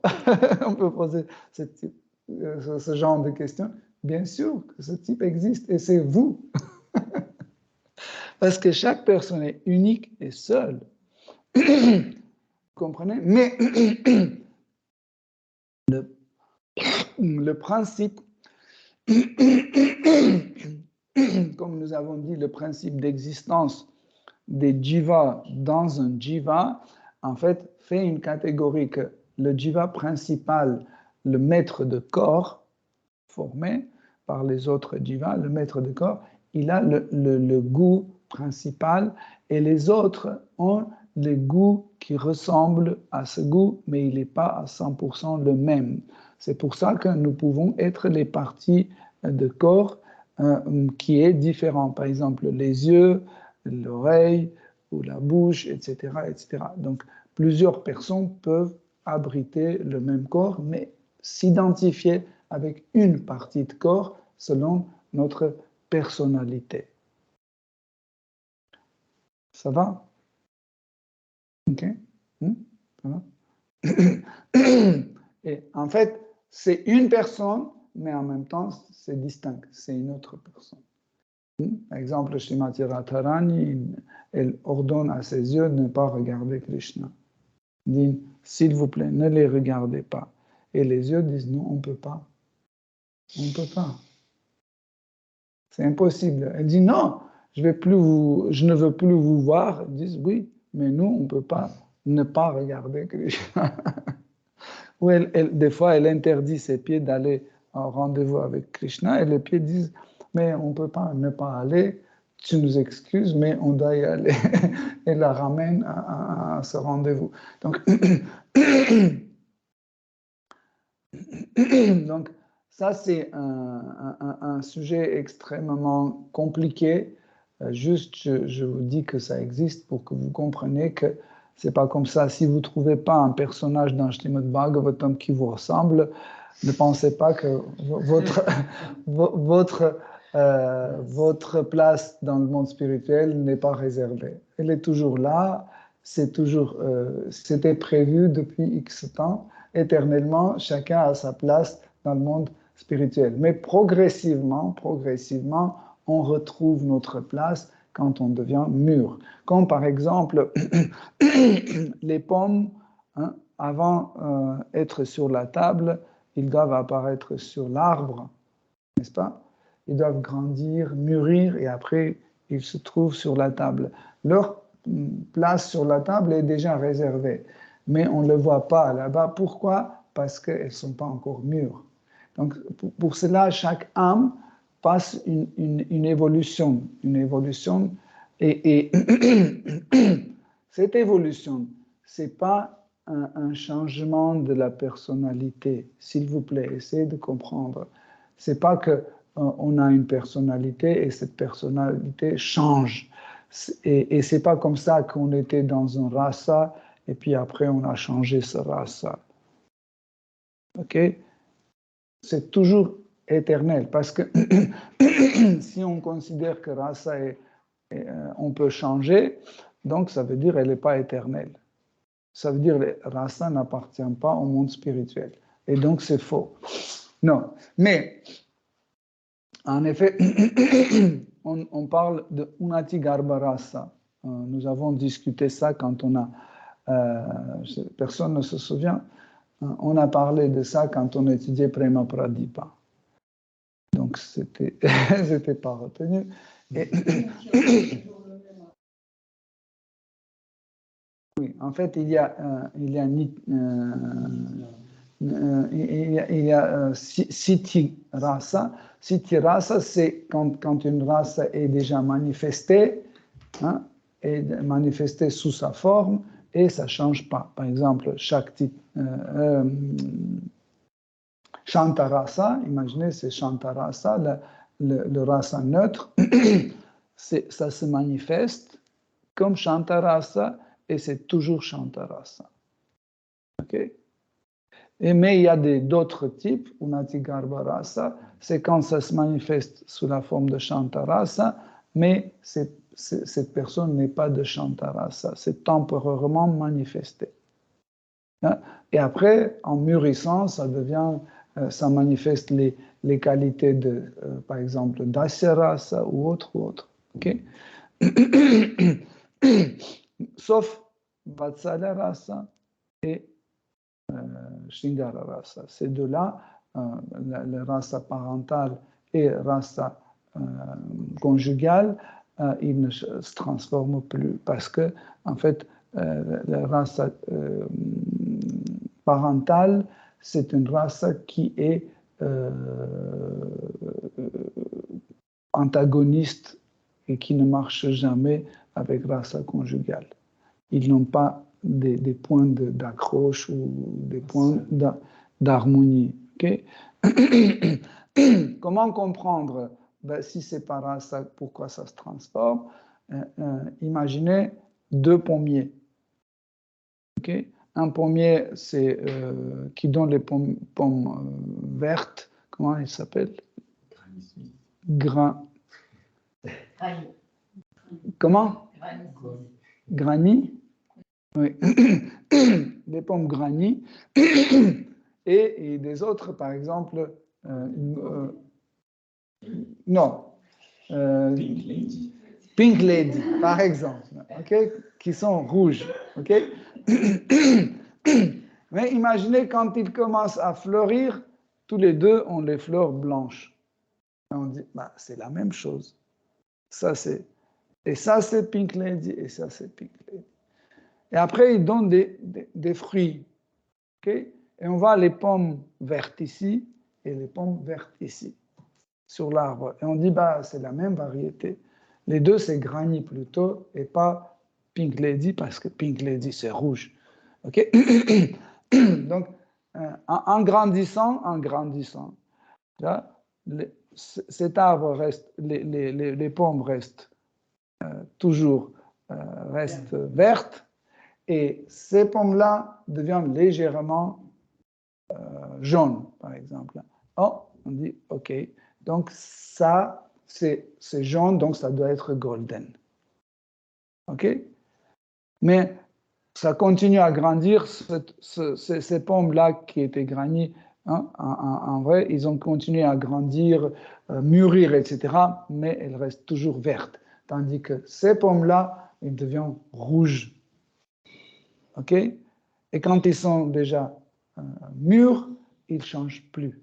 on peut poser ce genre de questions. Bien sûr que ce type existe et c'est vous. Parce que chaque personne est unique et seule. Vous comprenez? Mais le principe comme nous avons dit, le principe d'existence des jivas dans un jiva, en fait, fait une catégorie que le jiva principal, le maître de corps, formé par les autres jivas, le maître de corps, il a le goût principal et les autres ont les goûts qui ressemblent à ce goût, mais il n'est pas à 100% le même. C'est pour ça que nous pouvons être les parties de corps qui est différent. Par exemple, les yeux, l'oreille ou la bouche, etc., etc. Donc, plusieurs personnes peuvent abriter le même corps, mais s'identifier avec une partie de corps selon notre personnalité. Ça va? Ok? Ça va? Et en fait, c'est une personne, mais en même temps, c'est distinct. C'est une autre personne. Par exemple, Srimati Radharani, elle ordonne à ses yeux de ne pas regarder Krishna. Elle dit, s'il vous plaît, ne les regardez pas. Et les yeux disent, non, on ne peut pas. On ne peut pas. C'est impossible. Elle dit, non, je ne veux plus vous voir. Ils disent, oui, mais nous, on ne peut pas ne pas regarder Krishna. Ou des fois, elle interdit ses pieds d'aller en rendez-vous avec Krishna, et les pieds disent, mais on ne peut pas ne pas aller, tu nous excuses, mais on doit y aller. Et la ramène à ce rendez-vous. Donc, donc ça, c'est un sujet extrêmement compliqué. Juste, je vous dis que ça existe pour que vous compreniez que c'est pas comme ça. Si vous ne trouvez pas un personnage dans Srimad Bhagavatam qui vous ressemble, ne pensez pas que votre place dans le monde spirituel n'est pas réservée. Elle est toujours là. C'était prévu depuis X temps. Éternellement, chacun a sa place dans le monde spirituel. Mais progressivement, on retrouve notre place quand on devient mûr. Comme par exemple les pommes, hein, avant d'être sur la table, ils doivent apparaître sur l'arbre, n'est-ce pas? Ils doivent grandir, mûrir, et après, ils se trouvent sur la table. Leur place sur la table est déjà réservée, mais on ne le voit pas là-bas. Pourquoi? Parce qu'elles ne sont pas encore mûres. Donc, pour cela, chaque âme passe une évolution, et cette évolution, ce n'est pas un changement de la personnalité. S'il vous plaît, essayez de comprendre. Ce n'est pas qu'on a une personnalité et cette personnalité change. Et ce n'est pas comme ça qu'on était dans un rasa et puis après on a changé ce rasa. OK? C'est toujours éternel parce que si on considère que rasa on peut changer, donc ça veut dire qu'elle n'est pas éternelle. Ça veut dire que rasa n'appartient pas au monde spirituel. Et donc c'est faux. Non. Mais en effet, on parle de Unati Garbha Rasa. Nous avons discuté ça quand on a... personne ne se souvient. On a parlé de ça quand on étudiait Prema Pradipa. Donc, c'était pas retenu. Et... oui, en fait, il y a Siti Rasa. Siti Rasa, c'est quand une race est déjà manifestée, hein, est manifestée sous sa forme, et ça ne change pas. Par exemple, Shantarasa, imaginez, c'est Shantarasa, le rasa neutre, ça se manifeste comme Shantarasa, et c'est toujours Shantarasa. OK? Mais il y a d'autres types, Unati Garbha Rasa, c'est quand ça se manifeste sous la forme de Shantarasa, mais cette personne n'est pas de Shantarasa, c'est temporairement manifesté. Hein? Et après, en mûrissant, ça manifeste les qualités de, par exemple, Dasya Rasa ou autre. Okay? Sauf Vatsala Rasa et Shringara Rasa. Ces deux-là, la rasa parentale et rasa conjugale, ils ne se transforment plus parce que, en fait, la rasa parentale, c'est une rasa qui est antagoniste et qui ne marche jamais avec rasa conjugale. Ils n'ont pas des points d'accroche ou des points d'harmonie. Okay? Comment comprendre si c'est pas rasa, pourquoi ça se transforme? Imaginez deux pommiers. Okay? Un pommier, c'est qui donne les pommes vertes. Comment il s'appelle? Comment? Granny. Oui. Des pommes granny. Et des autres, par exemple, non. Pink Lady, par exemple, okay? Qui sont rouges. Okay? Mais imaginez quand ils commencent à fleurir, tous les deux ont les fleurs blanches. Et on dit, bah, c'est la même chose. Et ça, c'est Pink Lady, et ça, c'est Pink Lady. Et après, ils donnent des fruits. Okay? Et on voit les pommes vertes ici et les pommes vertes ici, sur l'arbre. Et on dit, bah, c'est la même variété. Les deux, c'est Granny plutôt, et pas Pink Lady, parce que Pink Lady, c'est rouge. Okay? Donc, en grandissant, là, cet arbre reste, les pommes restent toujours restent vertes, et ces pommes-là deviennent légèrement jaunes, par exemple. Oh, on dit, OK, donc ça, c'est jaune, donc ça doit être golden. OK? Mais ça continue à grandir, ces pommes-là qui étaient grannies, hein, en vrai, ils ont continué à grandir, mûrir, etc., mais elles restent toujours vertes. Tandis que ces pommes-là, elles deviennent rouges. OK? Et quand ils sont déjà mûrs, ils ne changent plus.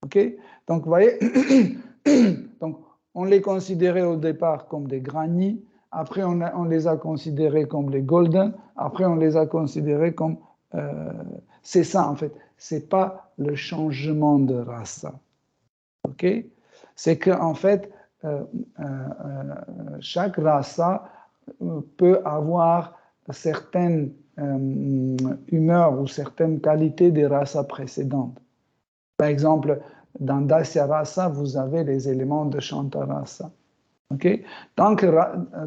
OK? Donc, vous voyez, donc, on les considérait au départ comme des granny, après on les a considérés comme les golden, après on les a considérés comme... c'est ça en fait, c'est pas le changement de rasa. OK? C'est qu'en fait, chaque rasa peut avoir certaines humeurs ou certaines qualités des races précédentes. Par exemple, dans Dasya Rasa, vous avez les éléments de Shanta Rasa. Okay? Tant que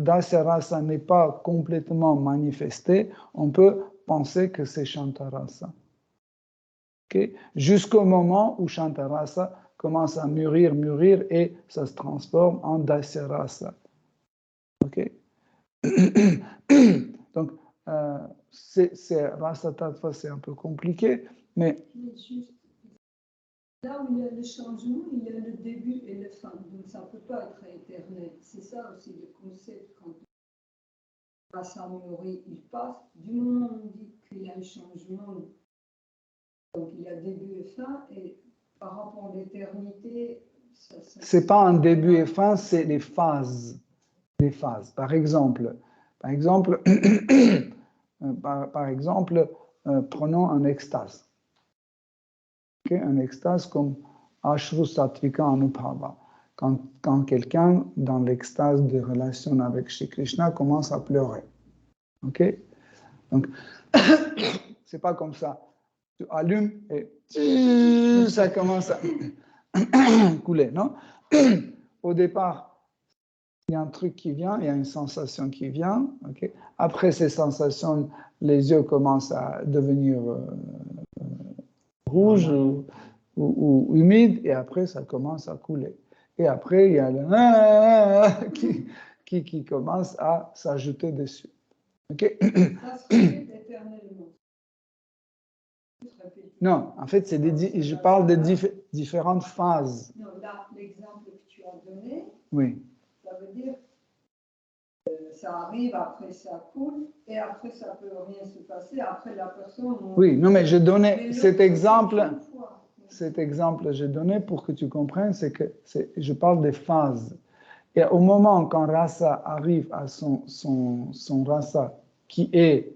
Dasya Rasa n'est pas complètement manifesté, on peut penser que c'est Shanta Rasa. Okay? Jusqu'au moment où Shanta Rasa commence à mûrir et ça se transforme en Dasya Rasa. Okay? Donc, c'est Rasa Tattva, c'est un peu compliqué, mais... Là où il y a le changement, il y a le début et la fin. Donc ça ne peut pas être éternel. C'est ça aussi le concept. Quand on passe à mûrir, il passe. Du moment où on dit qu'il y a un changement, donc il y a début et fin, et par rapport à l'éternité, ce n'est pas un début et fin, c'est des phases. Des phases. Par exemple, prenons un extase. Okay? Un extase comme Ashru Sattvika Anubhava. Quand quelqu'un, dans l'extase de relation avec Shri Krishna, commence à pleurer. Ok? Donc, c'est pas comme ça. Tu allumes et ça commence à couler, non? Au départ, il y a un truc qui vient, il y a une sensation qui vient. Okay? Après ces sensations, les yeux commencent à devenir rouges ou humides, et après, ça commence à couler. Et après, il y a le qui commence à s'ajouter dessus. Okay? ça se répète éternellement. Non, en fait, je parle de différentes phases. Non, là, l'exemple que tu as donné, oui. Ça veut dire ça arrive, après ça coule, et après ça peut rien se passer, après la personne... Oui, non, mais je donnais cet exemple, j'ai donné pour que tu comprennes, c'est que je parle des phases. Et au moment quand rasa arrive à son rasa, qui est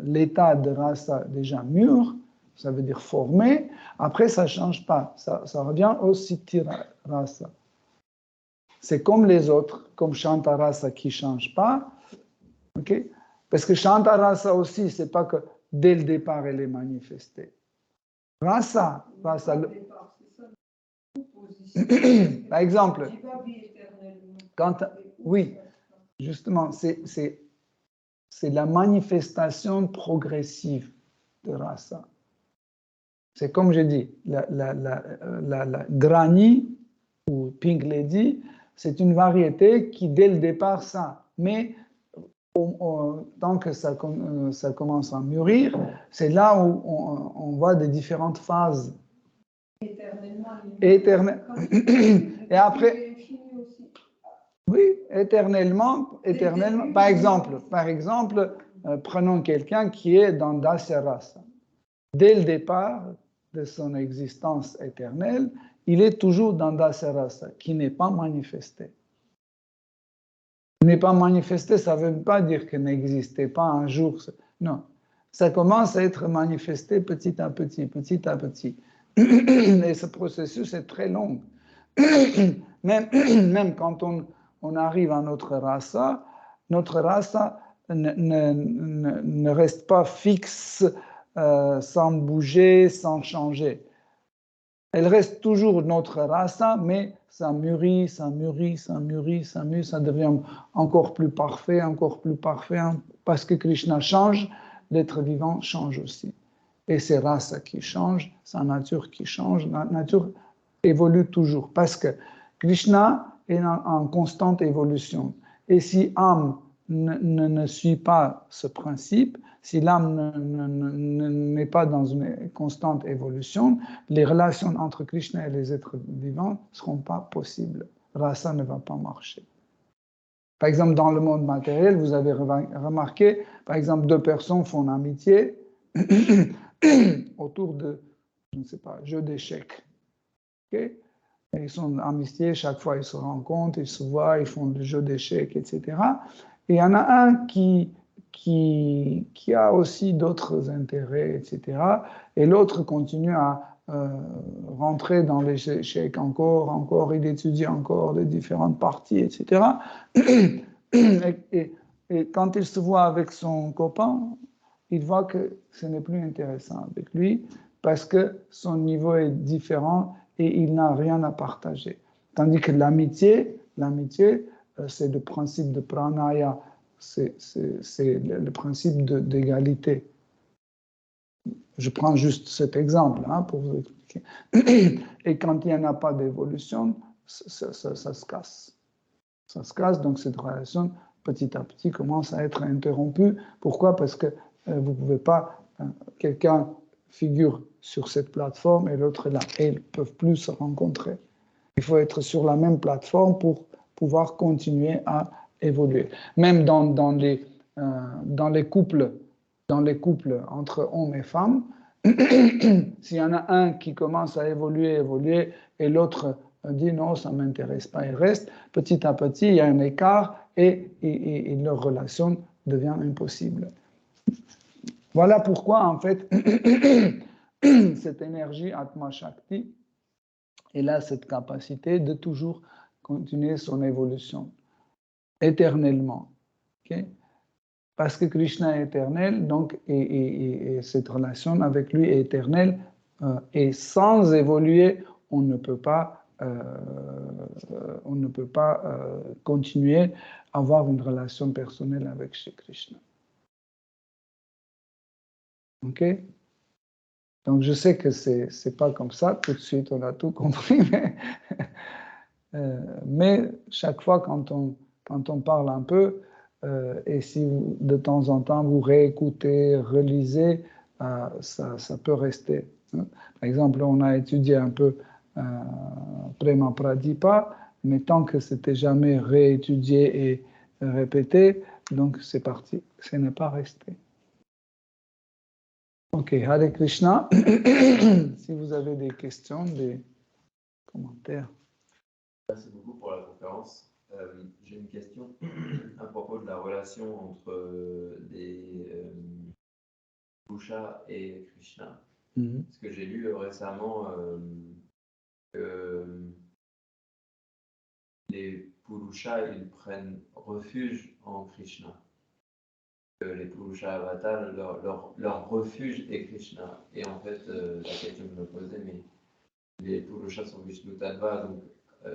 l'état de rasa déjà mûr, ça veut dire formé, après ça ne change pas, ça revient au siddhi rasa. C'est comme les autres, comme Shanta Rasa qui ne change pas. Okay? Parce que Shanta Rasa aussi, ce n'est pas que dès le départ, elle est manifestée. Rasa. Par exemple, oui, justement, c'est la manifestation progressive de Rasa. C'est comme je dis, la Grani ou Pink Lady, c'est une variété qui, dès le départ, ça. Mais tant que ça commence à mûrir, c'est là où on voit des différentes phases. Éternellement. Et après, oui, éternellement. Par exemple, prenons quelqu'un qui est dans Dasya Rasa. Dès le départ de son existence éternelle, il est toujours dans Dasya Rasa, qui n'est pas manifesté. N'est pas manifesté, ça ne veut pas dire qu'il n'existait pas un jour. Non, ça commence à être manifesté petit à petit, petit à petit. Et ce processus est très long. Même quand on arrive à notre rasa ne reste pas fixe, sans bouger, sans changer. Elle reste toujours notre rasa, mais ça mûrit, ça mûrit, ça mûrit, ça mûrit, ça devient encore plus parfait, parce que Krishna change, l'être vivant change aussi. Et c'est rasa qui change, sa nature qui change, la nature évolue toujours, parce que Krishna est en constante évolution. Et si âme ne suit pas ce principe, si l'âme n'est pas dans une constante évolution, les relations entre Krishna et les êtres vivants ne seront pas possibles. Rasa ne va pas marcher. Par exemple, dans le monde matériel, vous avez remarqué, par exemple, deux personnes font amitié autour de, je ne sais pas, jeu d'échecs. Okay? Ils sont amitiés, chaque fois ils se rencontrent, ils se voient, ils font le jeu d'échecs, etc. Et il y en a un qui a aussi d'autres intérêts, etc. Et l'autre continue à rentrer dans les échecs encore, il étudie encore les différentes parties, etc. Et quand il se voit avec son copain, il voit que ce n'est plus intéressant avec lui parce que son niveau est différent et il n'a rien à partager. Tandis que l'amitié, c'est le principe de pranaya, c'est le principe d'égalité. Je prends juste cet exemple pour vous expliquer. Et quand il n'y en a pas d'évolution, ça se casse. Ça se casse, donc cette relation, petit à petit, commence à être interrompue. Pourquoi? Parce que vous ne pouvez pas, quelqu'un figure sur cette plateforme et l'autre est là, et ils ne peuvent plus se rencontrer. Il faut être sur la même plateforme pour pouvoir continuer à évoluer. Même dans les couples entre hommes et femmes, s'il y en a un qui commence à évoluer, et l'autre dit non, ça ne m'intéresse pas, il reste, petit à petit, il y a un écart et leur relation devient impossible. Voilà pourquoi, en fait, cette énergie Atma Shakti, elle a cette capacité de toujours continuer son évolution éternellement. Okay? Parce que Krishna est éternel, donc, et cette relation avec lui est éternelle, et sans évoluer, on ne peut pas continuer à avoir une relation personnelle avec Shri Krishna. Ok? Donc je sais que c'est pas comme ça, tout de suite on a tout compris, mais chaque fois quand on parle un peu, et si de temps en temps vous réécoutez, relisez, ça peut rester. Par exemple, on a étudié un peu Prema Pradipa, mais tant que c'était jamais réétudié et répété, donc c'est parti, ce n'est pas resté. Ok, Hare Krishna. Si vous avez des questions, des commentaires. Merci beaucoup pour la conférence. J'ai une question à propos de la relation entre des Purusha et Krishna. Parce que j'ai lu récemment que les Purusha, ils prennent refuge en Krishna. Que les Purusha avatars, leur refuge est Krishna. Et en fait, la question que je me posais, mais les Purusha sont Vishnu Tattva, donc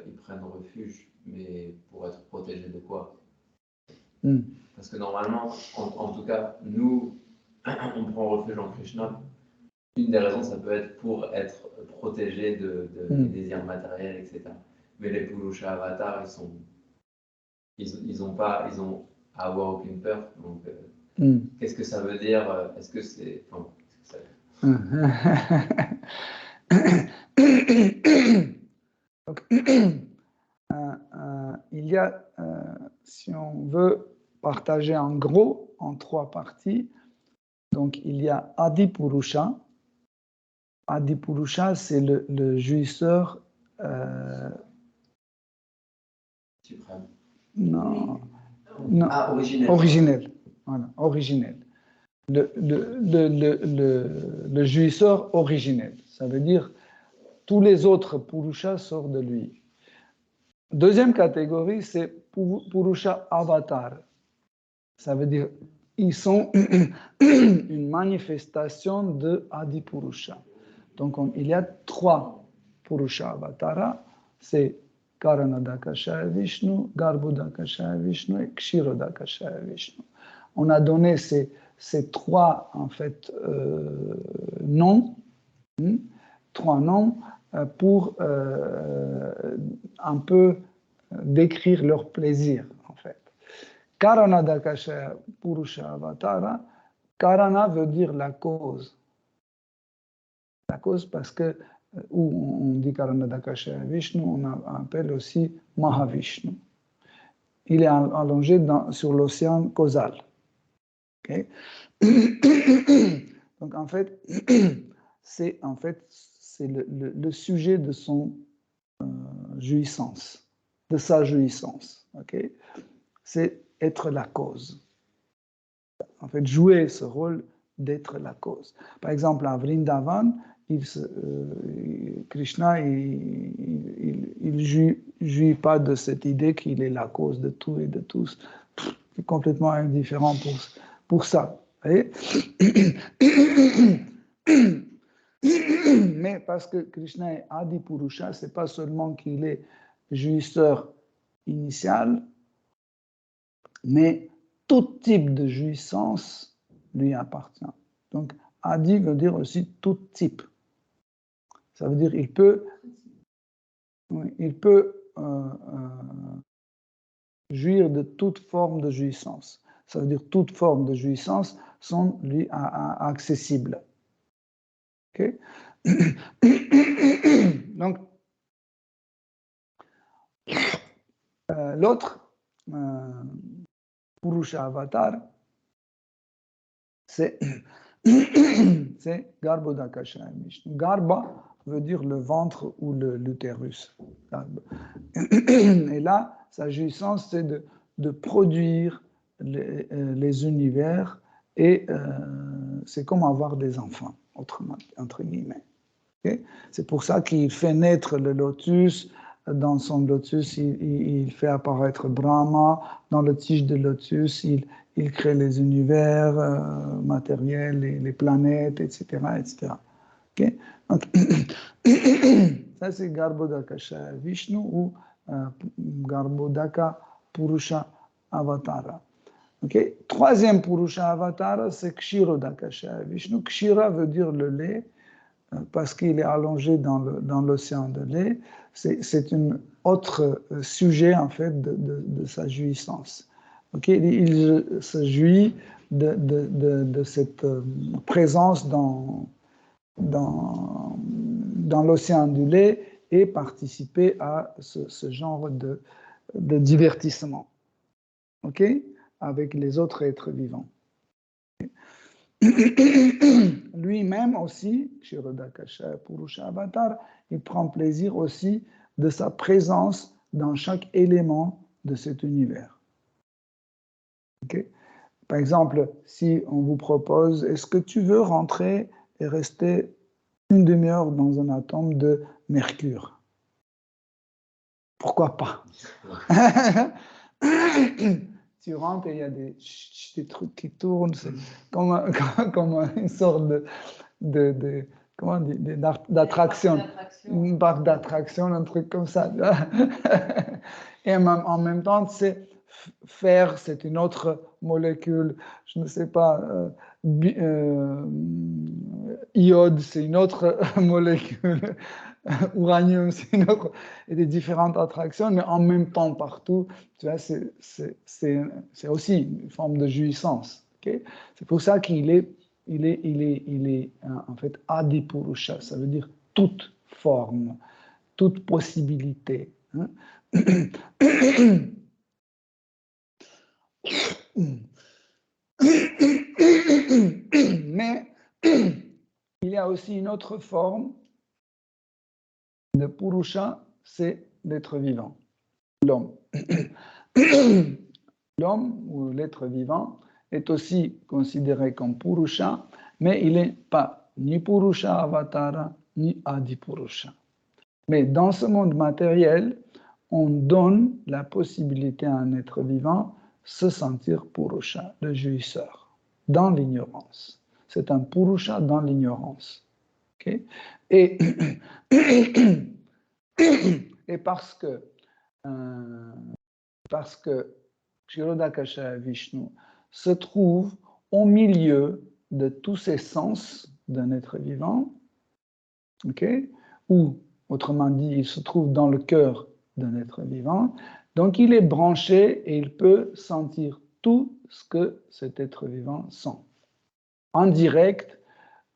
ils prennent refuge, mais pour être protégés de quoi? Parce que normalement, en tout cas, nous, on prend refuge en Krishna. Une des raisons, ça peut être pour être protégé des désirs matériels, etc. Mais les Purusha avatars, ils ont à avoir aucune peur. Donc, qu'est-ce que ça veut dire? Est-ce que c'est... Enfin, Donc, il y a, si on veut partager en gros en trois parties, donc il y a Adipurusha. Adipurusha, c'est le jouisseur suprême. Non. Originel. Voilà, originel. Le jouisseur originel. Ça veut dire tous les autres Purusha sortent de lui. Deuxième catégorie, c'est Purusha Avatar. Ça veut dire ils sont une manifestation de Adipurusha. Donc il y a trois Purusha Avatara, c'est Karanadakashaya Vishnu, Garbhodakashaya Vishnu et Kshirodakashaya Vishnu. On a donné ces trois en fait noms, trois noms pour un peu décrire leur plaisir en fait. Karanadakashaya Purusha Avatara, Karana veut dire la cause. La cause parce que où on dit Karanadakashaya Vishnu, on appelle aussi Mahavishnu. il est allongé sur l'océan causal. Okay? Donc en fait, c'est le sujet de son jouissance, de sa jouissance. Okay? C'est être la cause. En fait, jouer ce rôle d'être la cause. Par exemple, à Vrindavan, Krishna, il jouit pas de cette idée qu'il est la cause de tout et de tous. Il est complètement indifférent pour ça. Mais parce que Krishna est Adi Purusha, c'est pas seulement qu'il est jouisseur initial, mais tout type de jouissance lui appartient. Donc, Adi veut dire aussi tout type. Ça veut dire qu'il peut jouir de toute forme de jouissance. Ça veut dire toute forme de jouissance sont lui accessibles. Okay? Donc, l'autre Purusha Avatar, c'est Garbhodakasha Vishnu. Garba veut dire le ventre ou l'utérus. Et là, sa jouissance, c'est de produire les univers et c'est comme avoir des enfants, autrement, entre guillemets. Okay? C'est pour ça qu'il fait naître le lotus. Dans son lotus, il fait apparaître Brahma. Dans le tige de lotus, il crée les univers matériels, les planètes, etc. etc. Okay? Donc, ça, c'est Garbhodakasha Vishnu ou Garbhodaka Purusha Avatara. Okay? Troisième Purusha Avatara, c'est Kshirodakasha Vishnu. Kshira veut dire le lait, parce qu'il est allongé dans l'océan de lait. C'est un autre sujet, en fait, de sa jouissance. Okay? Il se jouit de cette présence dans l'océan du lait et participer à ce genre de divertissement, okay? Avec les autres êtres vivants. Lui-même aussi, Kshirodakasha Purusha Avatar, il prend plaisir aussi de sa présence dans chaque élément de cet univers. Okay? Par exemple, si on vous propose, est-ce que tu veux rentrer et rester une demi-heure dans un atome de mercure? Pourquoi pas? Tu rentres et il y a des trucs qui tournent, c'est comme une sorte d'attraction, une barre d'attraction, un truc comme ça. Et en même temps, c'est fer, c'est une autre molécule, je ne sais pas, iode, c'est une autre molécule, uranium, c'est une autre, et des différentes attractions, mais en même temps partout, tu vois, c'est aussi une forme de jouissance. Okay? C'est pour ça qu'il est en fait Adi Purusha, ça veut dire toute forme, toute possibilité. Hein? Mais il y a aussi une autre forme de Purusha, c'est l'être vivant, l'homme. L'homme ou l'être vivant est aussi considéré comme Purusha, mais il n'est pas ni Purusha Avatara, ni Adi Purusha. Mais dans ce monde matériel, on donne la possibilité à un être vivant se sentir Purusha, le jouisseur, dans l'ignorance. C'est un Purusha dans l'ignorance. Okay? Et parce que Kshirodakasha Vishnu se trouve au milieu de tous ces sens d'un être vivant, okay? Ou, autrement dit, il se trouve dans le cœur d'un être vivant, donc il est branché et il peut sentir tout ce que cet être vivant sent, en direct,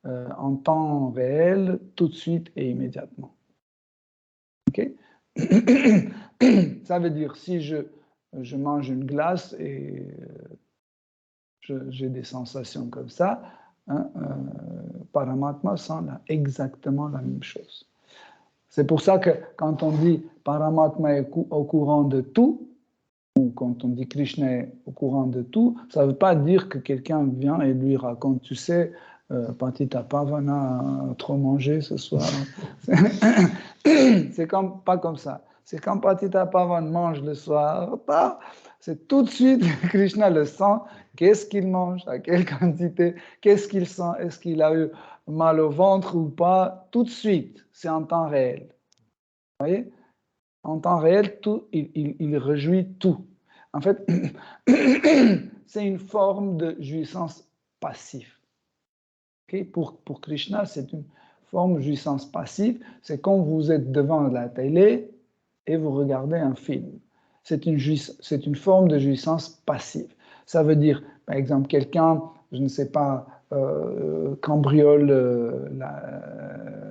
en temps réel, tout de suite et immédiatement. Okay? Ça veut dire, si je je mange une glace et j'ai des sensations comme ça. Hein, Paramatma sent exactement la même chose. C'est pour ça que quand on dit Paramatma est au courant de tout, ou quand on dit Krishna est au courant de tout, ça ne veut pas dire que quelqu'un vient et lui raconte, tu sais, Patita Pavana a trop mangé ce soir. C'est pas comme ça. C'est quand Patita Pavana mange le soir, c'est tout de suite Krishna le sent. Qu'est-ce qu'il mange, à quelle quantité, qu'est-ce qu'il sent, est-ce qu'il a eu mal au ventre ou pas, tout de suite, c'est en temps réel. Vous voyez? En temps réel, tout, il réjouit tout. En fait, c'est une forme de jouissance passive. Okay? Pour Krishna, c'est une forme de jouissance passive. C'est quand vous êtes devant la télé et vous regardez un film. C'est une forme de jouissance passive. Ça veut dire, par exemple, quelqu'un, je ne sais pas, cambriole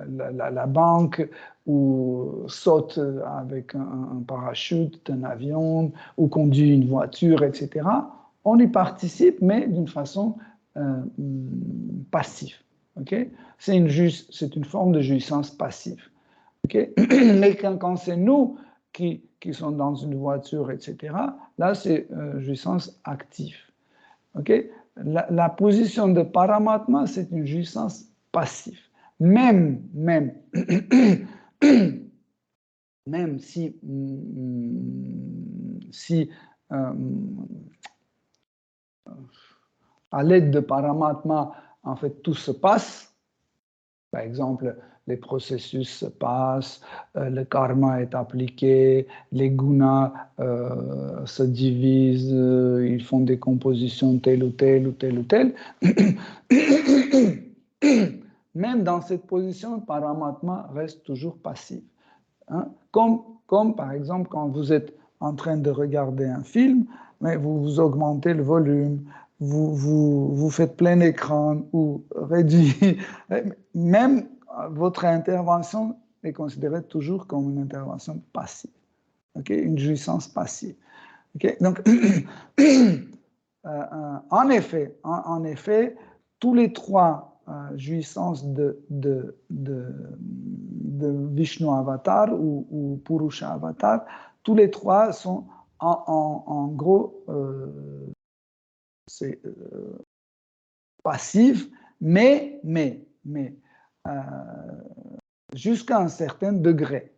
la banque ou saute avec un parachute d'un avion ou conduit une voiture, etc. On y participe, mais d'une façon passive. Okay? C'est une forme de jouissance passive. Okay? Mais quand c'est nous qui sont dans une voiture, etc., là, c'est jouissance active. Okay? La position de Paramatma, c'est une jouissance passive. Même si à l'aide de Paramatma, en fait, tout se passe. Par exemple, les processus se passent, le karma est appliqué, les gunas se divisent, ils font des compositions telle ou telle ou telle ou telle. Même dans cette position, Paramatma reste toujours passif. Hein? Comme par exemple quand vous êtes en train de regarder un film, mais vous augmentez le volume, vous faites plein écran ou réduit. Même votre intervention est considérée toujours comme une intervention passive, okay? Une jouissance passive. Okay? Donc, en effet, tous les trois jouissances de Vishnu Avatar ou Purusha Avatar, tous les trois sont en gros passifs, mais jusqu'à un certain degré.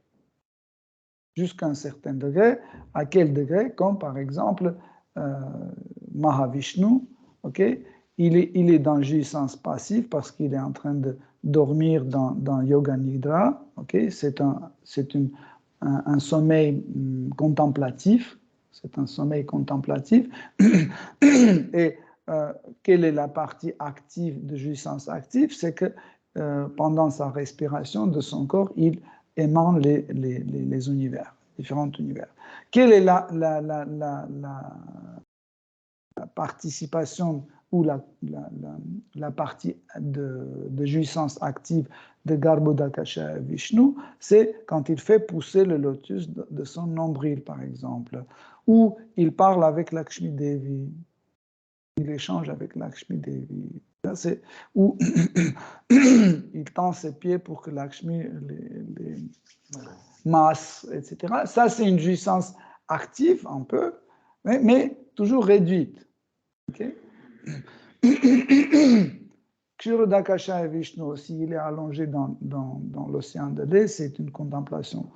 Jusqu'à un certain degré. À quel degré? Comme par exemple Mahavishnu, okay? Il est dans jouissance passive parce qu'il est en train de dormir dans Yoga Nidra. Okay? C'est un sommeil contemplatif. C'est un sommeil contemplatif. Et quelle est la partie active de jouissance active? C'est que pendant sa respiration de son corps, il émane les univers, différents univers. Quelle est la participation ou la partie de jouissance active de Garbhodakasha Vishnu? C'est quand il fait pousser le lotus de son nombril, par exemple, ou il parle avec Lakshmi Devi, il échange avec Lakshmi Devi, ou il tend ses pieds pour que Lakshmi les masse, etc. Ça, c'est une jouissance active un peu, mais toujours réduite. Okay? Kshirodakasha Vishnu aussi, il est allongé dans l'océan de lait, c'est une contemplation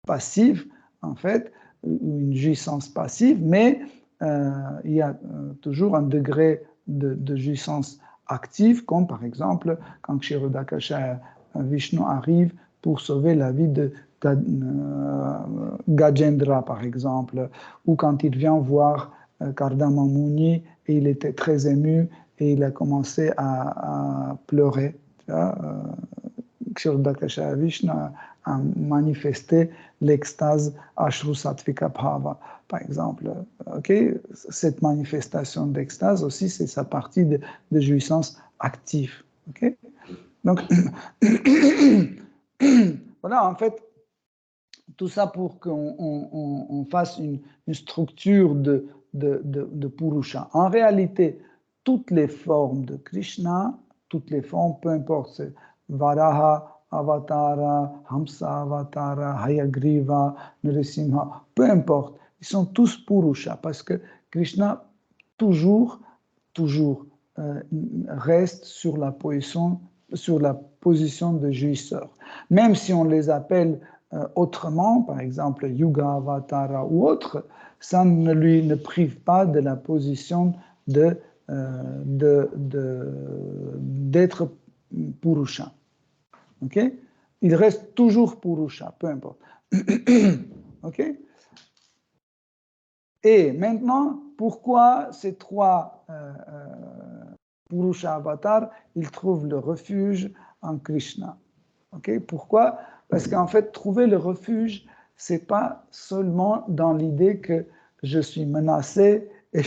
passive, en fait, une jouissance passive, mais il y a toujours un degré de jouissance active, comme par exemple quand Kshirodakasha Vishnu arrive pour sauver la vie de Gajendra, par exemple, ou quand il vient voir Kardama Muni et il était très ému et il a commencé à pleurer. Kshirodakasha Vishnu a manifesté l'extase Ashru Sattvika Bhava, par exemple. Okay? Cette manifestation d'extase aussi, c'est sa partie de jouissance active. Okay? Donc, voilà, en fait, tout ça pour qu'on fasse une structure de Purusha. En réalité, toutes les formes de Krishna, toutes les formes, peu importe, c'est Varaha, Avatara, Hamsa Avatara, Hayagriva, Narasimha, peu importe, ils sont tous Purusha parce que Krishna toujours reste sur la position de jouisseur. Même si on les appelle autrement, par exemple Yuga Avatara ou autre, ça ne lui prive pas de la position d'être Purusha. Ok? Il reste toujours Purusha, peu importe. Ok? Et maintenant, pourquoi ces trois Purusha avatars, ils trouvent le refuge en Krishna? Okay? Pourquoi? Parce qu'en fait, trouver le refuge, c'est pas seulement dans l'idée que je suis menacé et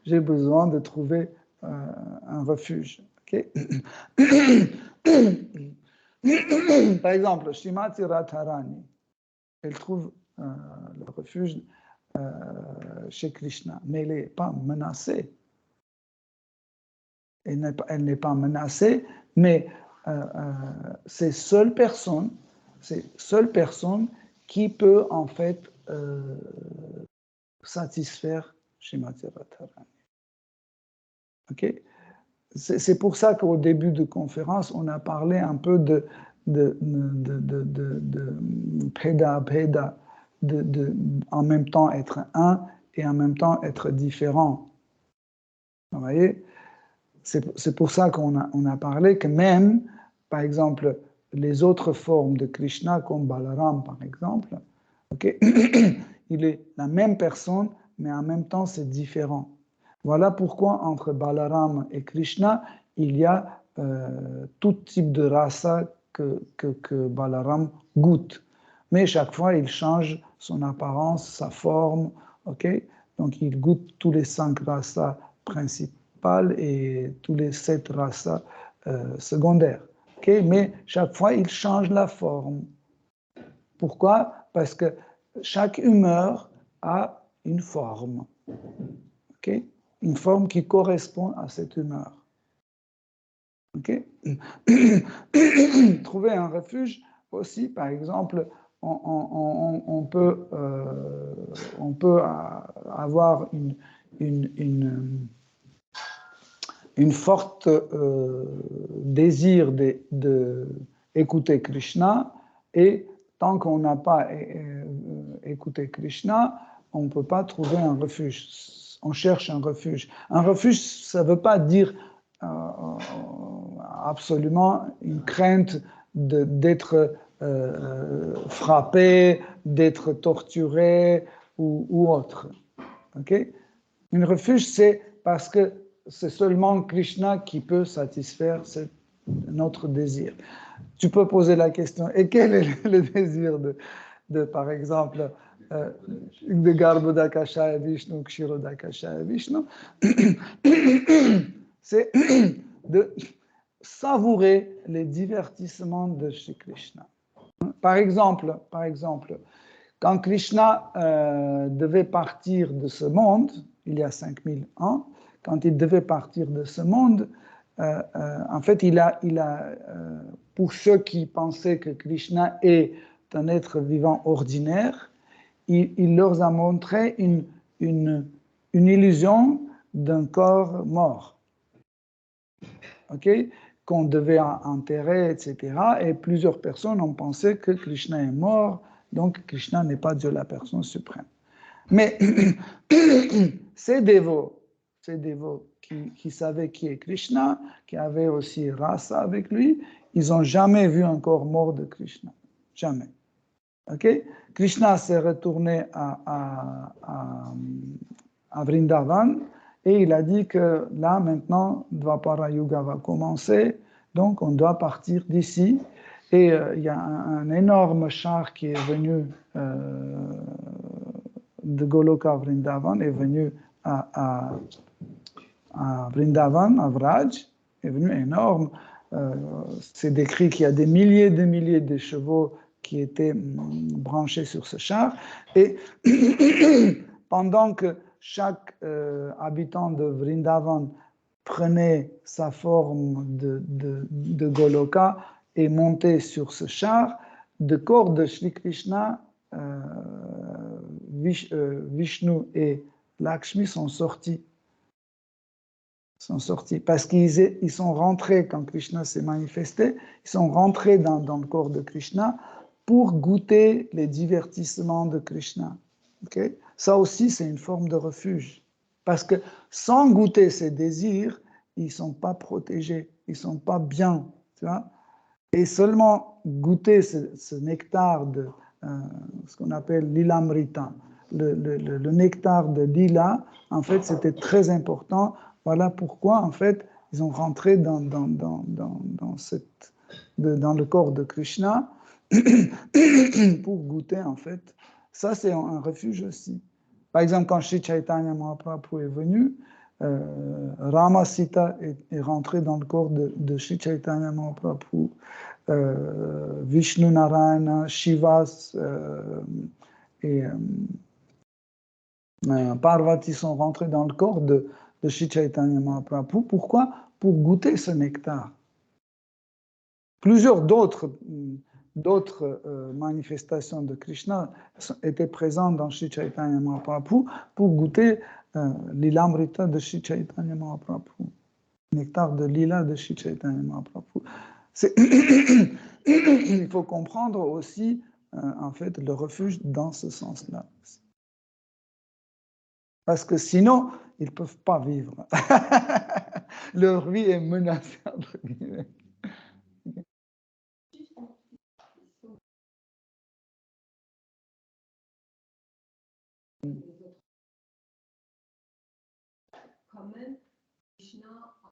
j'ai besoin de trouver un refuge. Okay? Par exemple, Shrimati Radharani, elle trouve le refuge chez Krishna, mais elle n'est pas menacée. Elle n'est pas menacée, mais c'est seule personne qui peut en fait satisfaire Shrimati Radharani. Ok? C'est pour ça qu'au début de conférence, on a parlé un peu de Bheda, en même temps être un et en même temps être différent. Vous voyez? C'est pour ça qu'on a parlé que même, par exemple, les autres formes de Krishna, comme Balaram par exemple, okay, il est la même personne, mais en même temps c'est différent. Voilà pourquoi entre Balaram et Krishna, il y a tout type de rasa que Balaram goûte. Mais chaque fois, il change son apparence, sa forme. Okay? Donc, il goûte tous les 5 rasas principales et tous les 7 rasas secondaires. Okay? Mais chaque fois, il change la forme. Pourquoi? Parce que chaque humeur a une forme. Okay? Une forme qui correspond à cette humeur. Okay? Trouver un refuge aussi, par exemple, on peut avoir une forte désir d'écouter Krishna, et tant qu'on n'a pas écouté Krishna, on ne peut pas trouver un refuge. On cherche un refuge. Un refuge, ça ne veut pas dire absolument une crainte d'être frappé, d'être torturé ou autre. Okay? Un refuge, c'est parce que c'est seulement Krishna qui peut satisfaire notre désir. Tu peux poser la question, et quel est le désir de par exemple, de Garbhodakashaya Vishnu, Kshirodakashaya Vishnu? C'est de savourer les divertissements de Shri Krishna. Par exemple, quand Krishna devait partir de ce monde, il y a 5000 ans, quand il devait partir de ce monde, en fait, il a pour ceux qui pensaient que Krishna est un être vivant ordinaire, il leur a montré une illusion d'un corps mort, okay? Qu'on devait enterrer, etc. Et plusieurs personnes ont pensé que Krishna est mort, donc Krishna n'est pas Dieu la personne suprême. Mais ces dévots qui savaient qui est Krishna, qui avaient aussi rasa avec lui, ils n'ont jamais vu un corps mort de Krishna. Jamais. Okay? Krishna s'est retourné à Vrindavan et il a dit que là, maintenant, Dvapara Yuga va commencer, donc on doit partir d'ici. Et il y a un énorme char qui est venu de Goloka Vrindavan, est venu à Vrindavan, à Vraj, est venu énorme. C'est décrit qu'il y a des milliers de chevaux qui était branché sur ce char. Et pendant que chaque habitant de Vrindavan prenait sa forme de Goloka et montait sur ce char, de corps de Shri Krishna, Vishnu et Lakshmi sont sortis parce qu'ils sont rentrés quand Krishna s'est manifesté, ils sont rentrés dans le corps de Krishna pour goûter les divertissements de Krishna. Okay? Ça aussi, c'est une forme de refuge. Parce que sans goûter ces désirs, ils ne sont pas protégés, ils ne sont pas bien. Tu vois? Et seulement goûter ce nectar de ce qu'on appelle l'Ilamrita, le nectar de Lila, en fait, c'était très important. Voilà pourquoi, en fait, ils ont rentré dans le corps de Krishna pour goûter, en fait. Ça, c'est un refuge aussi. Par exemple, quand Sri Chaitanya Mahaprabhu est venu, Rama Sita est rentré dans le corps de Sri Chaitanya Mahaprabhu. Vishnu Narayana, Shivas et Parvati sont rentrés dans le corps de Sri Chaitanya Mahaprabhu. Pourquoi? Pour goûter ce nectar. Plusieurs d'autres manifestations de Krishna étaient présentes dans Sri Chaitanya Mahaprabhu pour goûter l'Ilamrita de Sri Chaitanya Mahaprabhu, nectar de Lila de Sri Chaitanya Mahaprabhu. Il faut comprendre aussi, en fait, le refuge dans ce sens-là. Parce que sinon, ils ne peuvent pas vivre. Leur vie est menacée. Quand même, Krishna a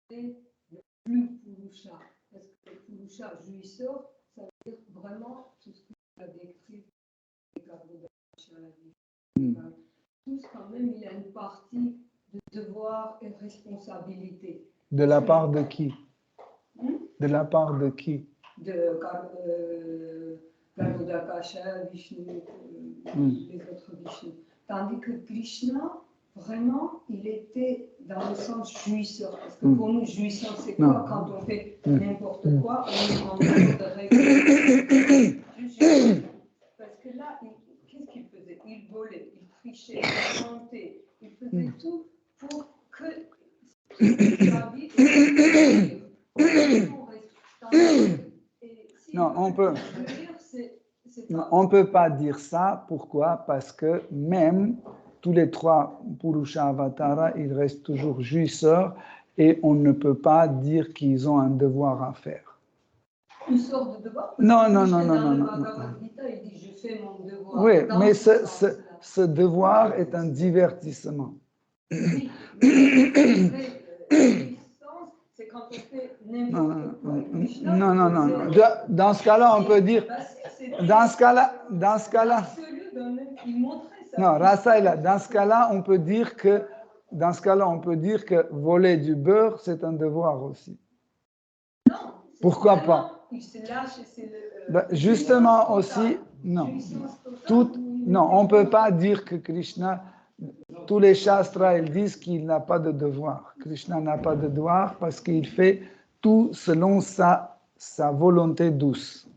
fait le plus Purusha. Parce que le Purusha jouisseur, ça veut dire vraiment tout ce qu'il a décrit, tous quand même, il y a une partie de devoir et responsabilité. De la part de qui? De la part de qui? De Garudakasha, Vishnu, les autres Vishnu. Tandis que Krishna, vraiment, il était dans le sens jouisseur. Parce que pour nous, jouisseur, c'est quoi? Quand on fait n'importe quoi, on est en train de régler. Parce que là, qu'est-ce qu'il faisait? Il volait, il trichait, il mentait, il faisait tout pour que sa vie non, on ne peut pas dire ça. Pourquoi? Parce que même tous les trois Purusha Avatara, ils restent toujours jouisseurs et on ne peut pas dire qu'ils ont un devoir à faire. Une sorte de devoir? Non. Il dit, je fais mon devoir. Oui, mais ce devoir est un divertissement. Oui, c'est quand on fait n'importe quoi. Non. Dans ce cas-là, on peut dire. Dans ce cas-là. Non, Rasaïla, dans ce cas-là, on peut dire que voler du beurre, c'est un devoir aussi. Non. Pourquoi pas? Il se lâche et c'est justement aussi, non. Non, on ne peut pas dire que Krishna, tous les shastras, ils disent qu'il n'a pas de devoir. Krishna n'a pas de devoir parce qu'il fait tout selon sa volonté douce.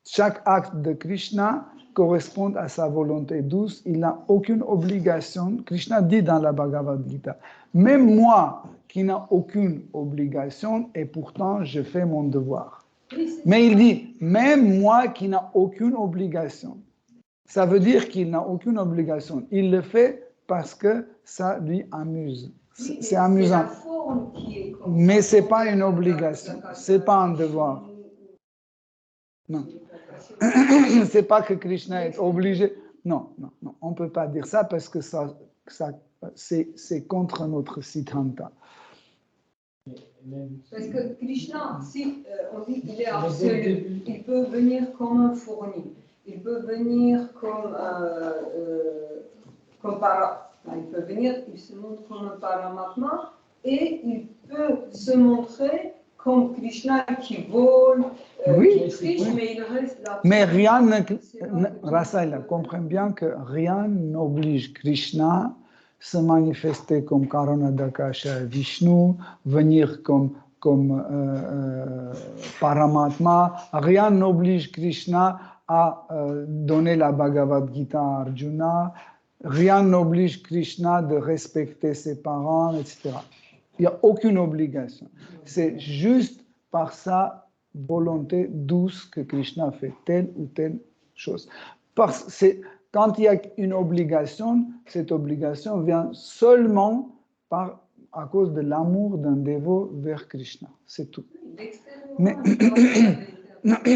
Chaque acte de Krishna correspond à sa volonté douce. Il n'a aucune obligation. Krishna dit dans la Bhagavad Gita, même moi qui n'ai aucune obligation et pourtant je fais mon devoir. Mais il dit, même moi qui n'ai aucune obligation. Ça veut dire qu'il n'a aucune obligation. Il le fait parce que ça lui amuse. C'est amusant. Mais ce n'est pas une obligation. Ce n'est pas un devoir. Non. C'est pas que Krishna est obligé. Non. On ne peut pas dire ça parce que c'est contre notre Siddhanta. Parce que Krishna, si on dit qu'il est absolu, il peut venir comme un fourni, il peut venir il se montre comme un Paramatma et il peut se montrer comme Krishna qui vole, Oui, qui triche, oui. mais il reste là. Mais rien Rasaila comprend bien que rien n'oblige Krishna se manifester comme Karanadakasha Vishnu, venir comme Paramatma. Rien n'oblige Krishna à donner la Bhagavad Gita à Arjuna. Rien n'oblige Krishna de respecter ses parents, etc. Il n'y a aucune obligation. C'est juste par sa volonté douce que Krishna fait telle ou telle chose. Quand il y a une obligation, cette obligation vient seulement à cause de l'amour d'un dévot vers Krishna. C'est tout. Mais non.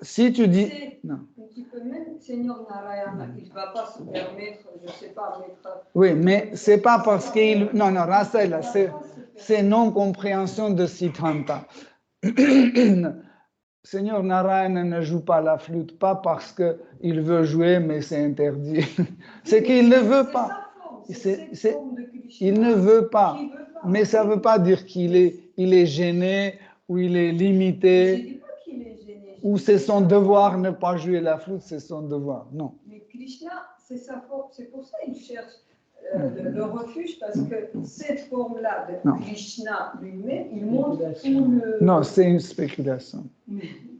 Si tu dis... Non. Un petit peu même Seigneur Narayana, il ne va pas se permettre, je ne sais pas, mettre... Oui, mais ce n'est pas parce qu'il... Non, Rasaila, c'est non-compréhension de Siddhanta. Seigneur Narayana ne joue pas la flûte, pas parce qu'il veut jouer, mais c'est interdit. C'est qu'il ne veut pas. Il ne veut pas. Mais ça ne veut pas dire qu'il est gêné ou il est limité. Ou c'est son devoir ne pas jouer la flûte, c'est son devoir. Non. Mais Krishna, c'est sa forme. C'est pour ça qu'il cherche le refuge, parce que cette forme-là de Krishna lui-même, il montre tout le... Non, c'est une spéculation.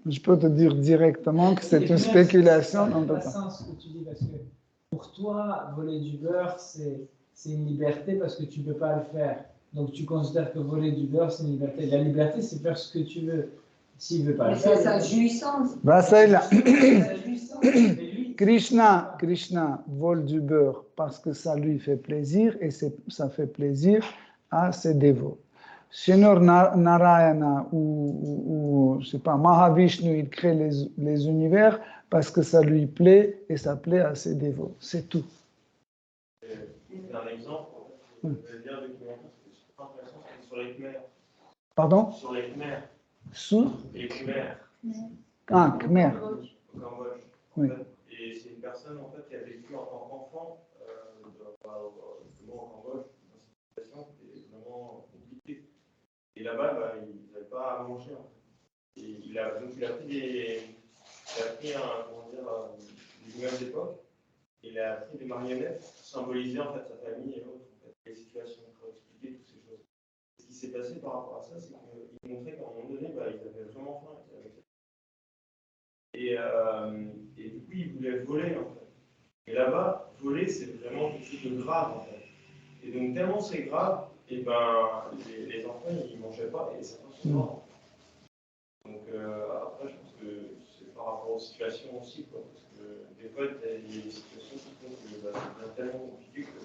Je peux te dire directement que c'est une spéculation. Ça n'a pas sens ce que tu dis, parce que pour toi, voler du beurre, c'est une liberté parce que tu ne peux pas le faire. Donc tu considères que voler du beurre, c'est une liberté. La liberté, c'est faire ce que tu veux. S'il ne veut pas le faire... Mais c'est sa jouissance. Krishna vole du beurre parce que ça lui fait plaisir et ça fait plaisir à ses dévots. Seigneur Narayana ou je sais pas, Mahavishnu, il crée les univers parce que ça lui plaît et ça plaît à ses dévots. C'est tout. Un exemple, je vais dire documentaire, c'est intéressant, c'est sur les Khmers. Pardon? Sur les Khmers. Sur les Khmers. Ah, Khmer. Au Cambodge. Oui. Et c'est une personne en fait qui a vécu en tant qu'enfant justement au Cambodge, dans une situation qui est vraiment compliquée. Et là-bas, il n'avait pas à manger. En fait. Et il a pris des images d'époque. Il a pris des marionnettes pour symboliser en fait sa famille et autres, en fait, les situations, pour expliquer toutes ces choses. Ce qui s'est passé par rapport à ça, c'est qu'il montrait qu'à un moment donné, ils avaient vraiment faim. Et du coup, ils voulaient voler en fait. Et là-bas, voler, c'est vraiment quelque chose de grave en fait. Et donc, tellement c'est grave, et les enfants, ils ne mangeaient pas et ça sont morts. Donc, après, je pense que c'est par rapport aux situations aussi, quoi. Parce que des fois, il y a des situations qui font que c'est bien tellement compliqué que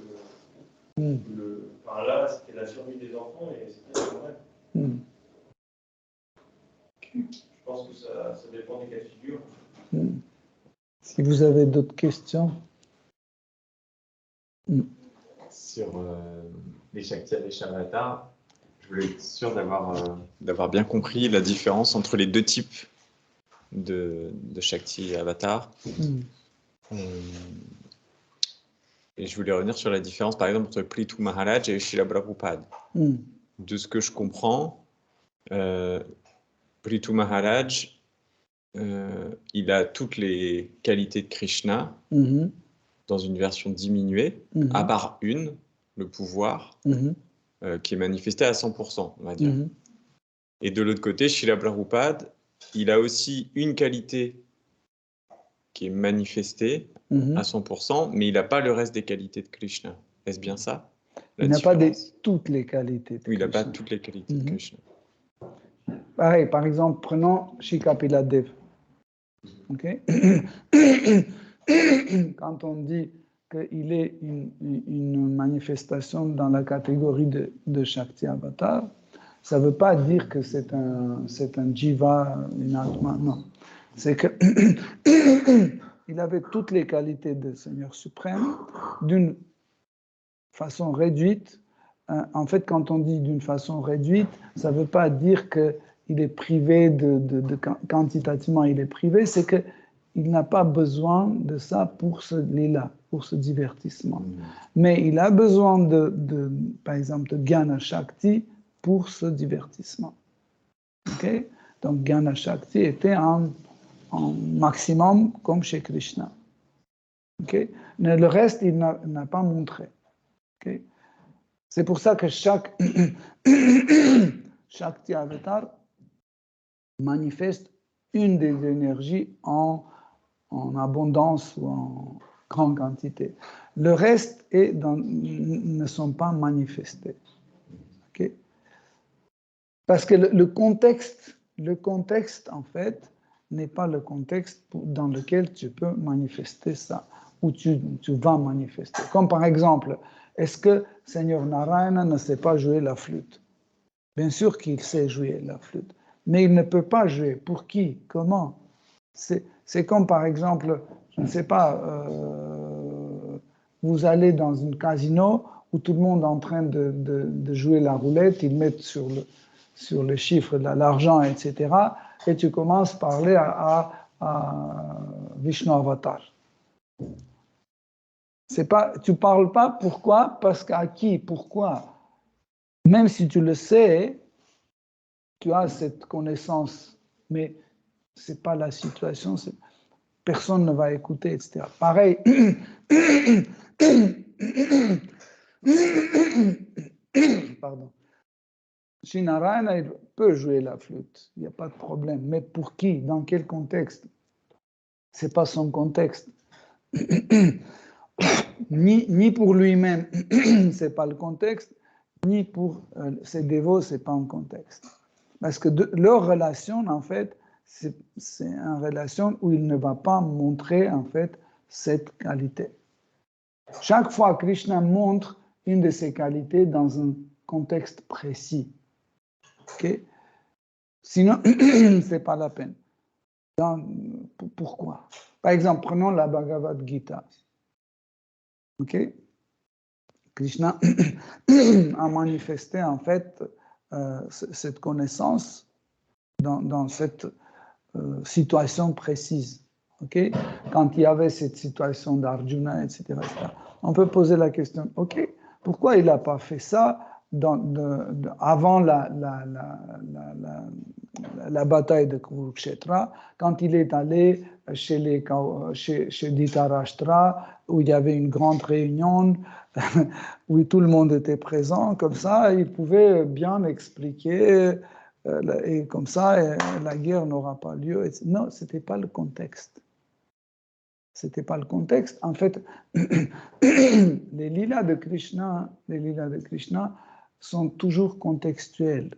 là, c'était la survie des enfants et c'était un problème. Je pense que ça dépend des cas de figure. Si vous avez d'autres questions. Sur les Shakti et les Shamatars, je voulais être sûr d'avoir bien compris la différence entre les deux types de Shakti et Avatar. Et je voulais revenir sur la différence, par exemple, entre Prithu Maharaj et Srila Prabhupada. De ce que je comprends, Prithu Maharaj, il a toutes les qualités de Krishna dans une version diminuée, à part une, le pouvoir, qui est manifesté à 100%, on va dire. Et de l'autre côté, Srila Prabhupada, il a aussi une qualité qui est manifestée à 100%, mais il n'a pas le reste des qualités de Krishna. Est-ce bien ça? Il n'a pas toutes les qualités de Krishna. Oui, il n'a pas toutes les qualités de Krishna. Pareil, par exemple, prenons Shikapila Dev. Okay? Quand on dit qu'il est une manifestation dans la catégorie de Shakti Avatar, ça ne veut pas dire que c'est un jiva, une atma, non. C'est que il avait toutes les qualités de Seigneur suprême d'une façon réduite. En fait, quand on dit d'une façon réduite, ça ne veut pas dire qu'il est privé quantitativement, il est privé, c'est qu'il n'a pas besoin de ça pour ce lila, pour ce divertissement. Mais il a besoin par exemple, de Jnana Shakti pour ce divertissement. Okay? Donc Jnana Shakti était en maximum comme chez Krishna. Okay? Mais le reste, il n'a pas montré. Okay? C'est pour ça que chaque Shakti Avatar manifeste une des énergies en abondance ou en grande quantité. Le reste ne sont pas manifestés. Okay? Parce que le contexte, en fait, n'est pas le contexte dans lequel tu peux manifester ça, ou tu vas manifester. Comme par exemple, est-ce que Seigneur Narayana ne sait pas jouer la flûte? Bien sûr qu'il sait jouer la flûte, mais il ne peut pas jouer. Pour qui? Comment? C'est comme par exemple, je ne sais pas, vous allez dans un casino où tout le monde est en train de jouer la roulette, ils mettent sur le chiffre l'argent, etc. Et tu commences à parler à Vishnu Avatar. Tu ne parles pas, pourquoi? Parce qu'à qui? Pourquoi? Même si tu le sais, tu as cette connaissance, mais ce n'est pas la situation, personne ne va écouter, etc. Pareil, pardon. Sri Narayana, il peut jouer la flûte, il n'y a pas de problème. Mais pour qui? Dans quel contexte? Ce n'est pas son contexte. Ni pour lui-même, ce n'est pas le contexte, ni pour ses dévots, ce n'est pas un contexte. Parce que leur relation, en fait, c'est une relation où il ne va pas montrer, en fait, cette qualité. Chaque fois, Krishna montre une de ses qualités dans un contexte précis. Okay? Sinon, ce n'est pas la peine. Pourquoi? Par exemple, prenons la Bhagavad Gita. Okay? Krishna a manifesté en fait cette connaissance dans cette situation précise. Okay? Quand il y avait cette situation d'Arjuna, etc., on peut poser la question, ok, pourquoi il n'a pas fait ça avant la bataille de Kurukshetra, quand il est allé chez Dhritarashtra, où il y avait une grande réunion, où tout le monde était présent, comme ça, il pouvait bien expliquer, et comme ça, la guerre n'aura pas lieu. Non, ce n'était pas le contexte. C'était pas le contexte. En fait, les lilas de Krishna sont toujours contextuels.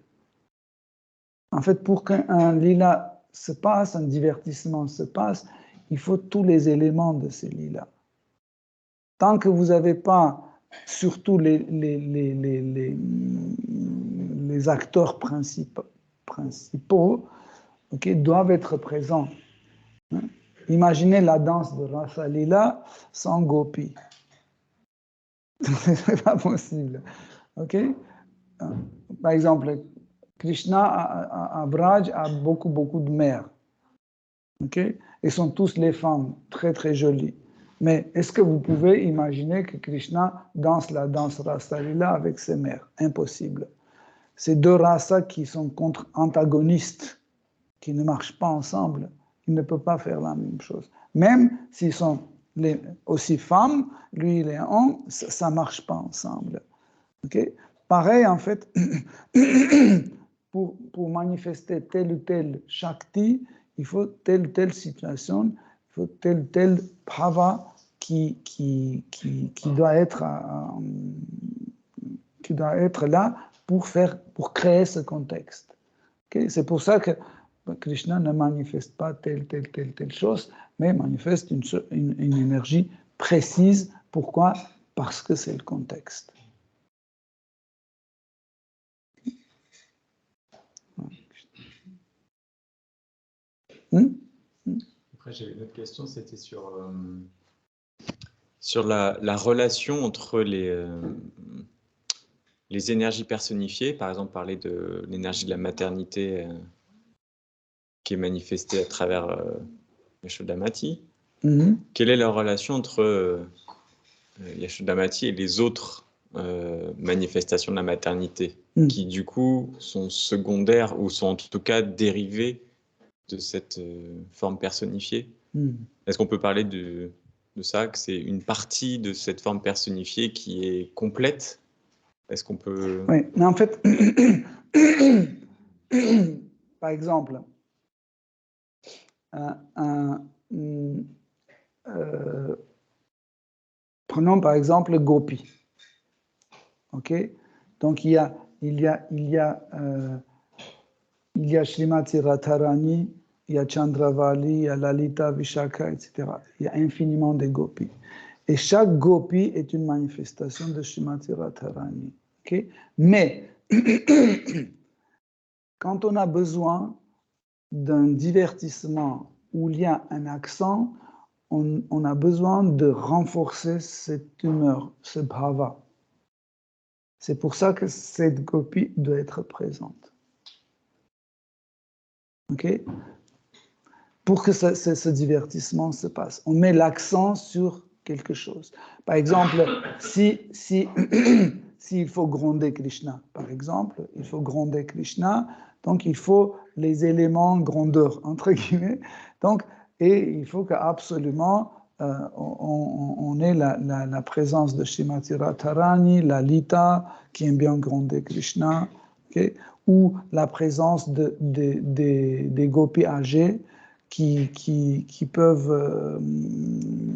En fait, pour qu'un lila se passe, un divertissement se passe, il faut tous les éléments de ces lilas. Tant que vous n'avez pas, surtout les acteurs principaux, okay, doivent être présents. Imaginez la danse de Rasa Lila sans Gopi. C'est pas possible. Okay? Par exemple, Krishna à Braj a beaucoup de mères. Okay? Ils sont tous les femmes, très très jolies. Mais est-ce que vous pouvez imaginer que Krishna danse la danse Rasa Lila avec ses mères? Impossible. C'est deux rasas qui sont antagonistes, qui ne marchent pas ensemble. Il ne peut pas faire la même chose. Même s'ils sont aussi femmes, lui il est homme, ça ne marche pas ensemble. Okay? Pareil, en fait, pour manifester tel ou tel Shakti, il faut telle ou telle situation, il faut tel ou tel bhava qui doit être là pour créer ce contexte. Okay? C'est pour ça que Krishna ne manifeste pas telle chose, mais manifeste une énergie précise. Pourquoi? Parce que c'est le contexte. Après, j'avais une autre question, c'était sur la relation entre les énergies personnifiées, par exemple parler de l'énergie de la maternité qui est manifestée à travers Yashodamati. Quelle est la relation entre Yashodamati et les autres manifestations de la maternité, qui du coup sont secondaires ou sont en tout cas dérivées de cette forme personnifiée. Est-ce qu'on peut parler de ça, que c'est une partie de cette forme personnifiée qui est complète? Est-ce qu'on peut... Oui, mais en fait, par exemple, prenons par exemple Gopi. Ok, donc il y a Shrimati Radharani, il y a Chandravali, il y a Lalita, Vishaka, etc. Il y a infiniment de gopis. Et chaque gopi est une manifestation de Shrimati Radharani. Okay? Mais quand on a besoin d'un divertissement où il y a un accent, on a besoin de renforcer cette humeur, ce bhava. C'est pour ça que cette gopi doit être présente. Okay? Pour que ce divertissement se passe. On met l'accent sur quelque chose. Par exemple, s'il faut gronder Krishna, par exemple, il faut gronder Krishna, donc il faut les éléments grandeur, entre guillemets. Donc, et il faut qu'absolument on ait la présence de Shrimati Radharani, Lalita, qui aime bien gronder Krishna, okay? Ou la présence des gopis âgés qui peuvent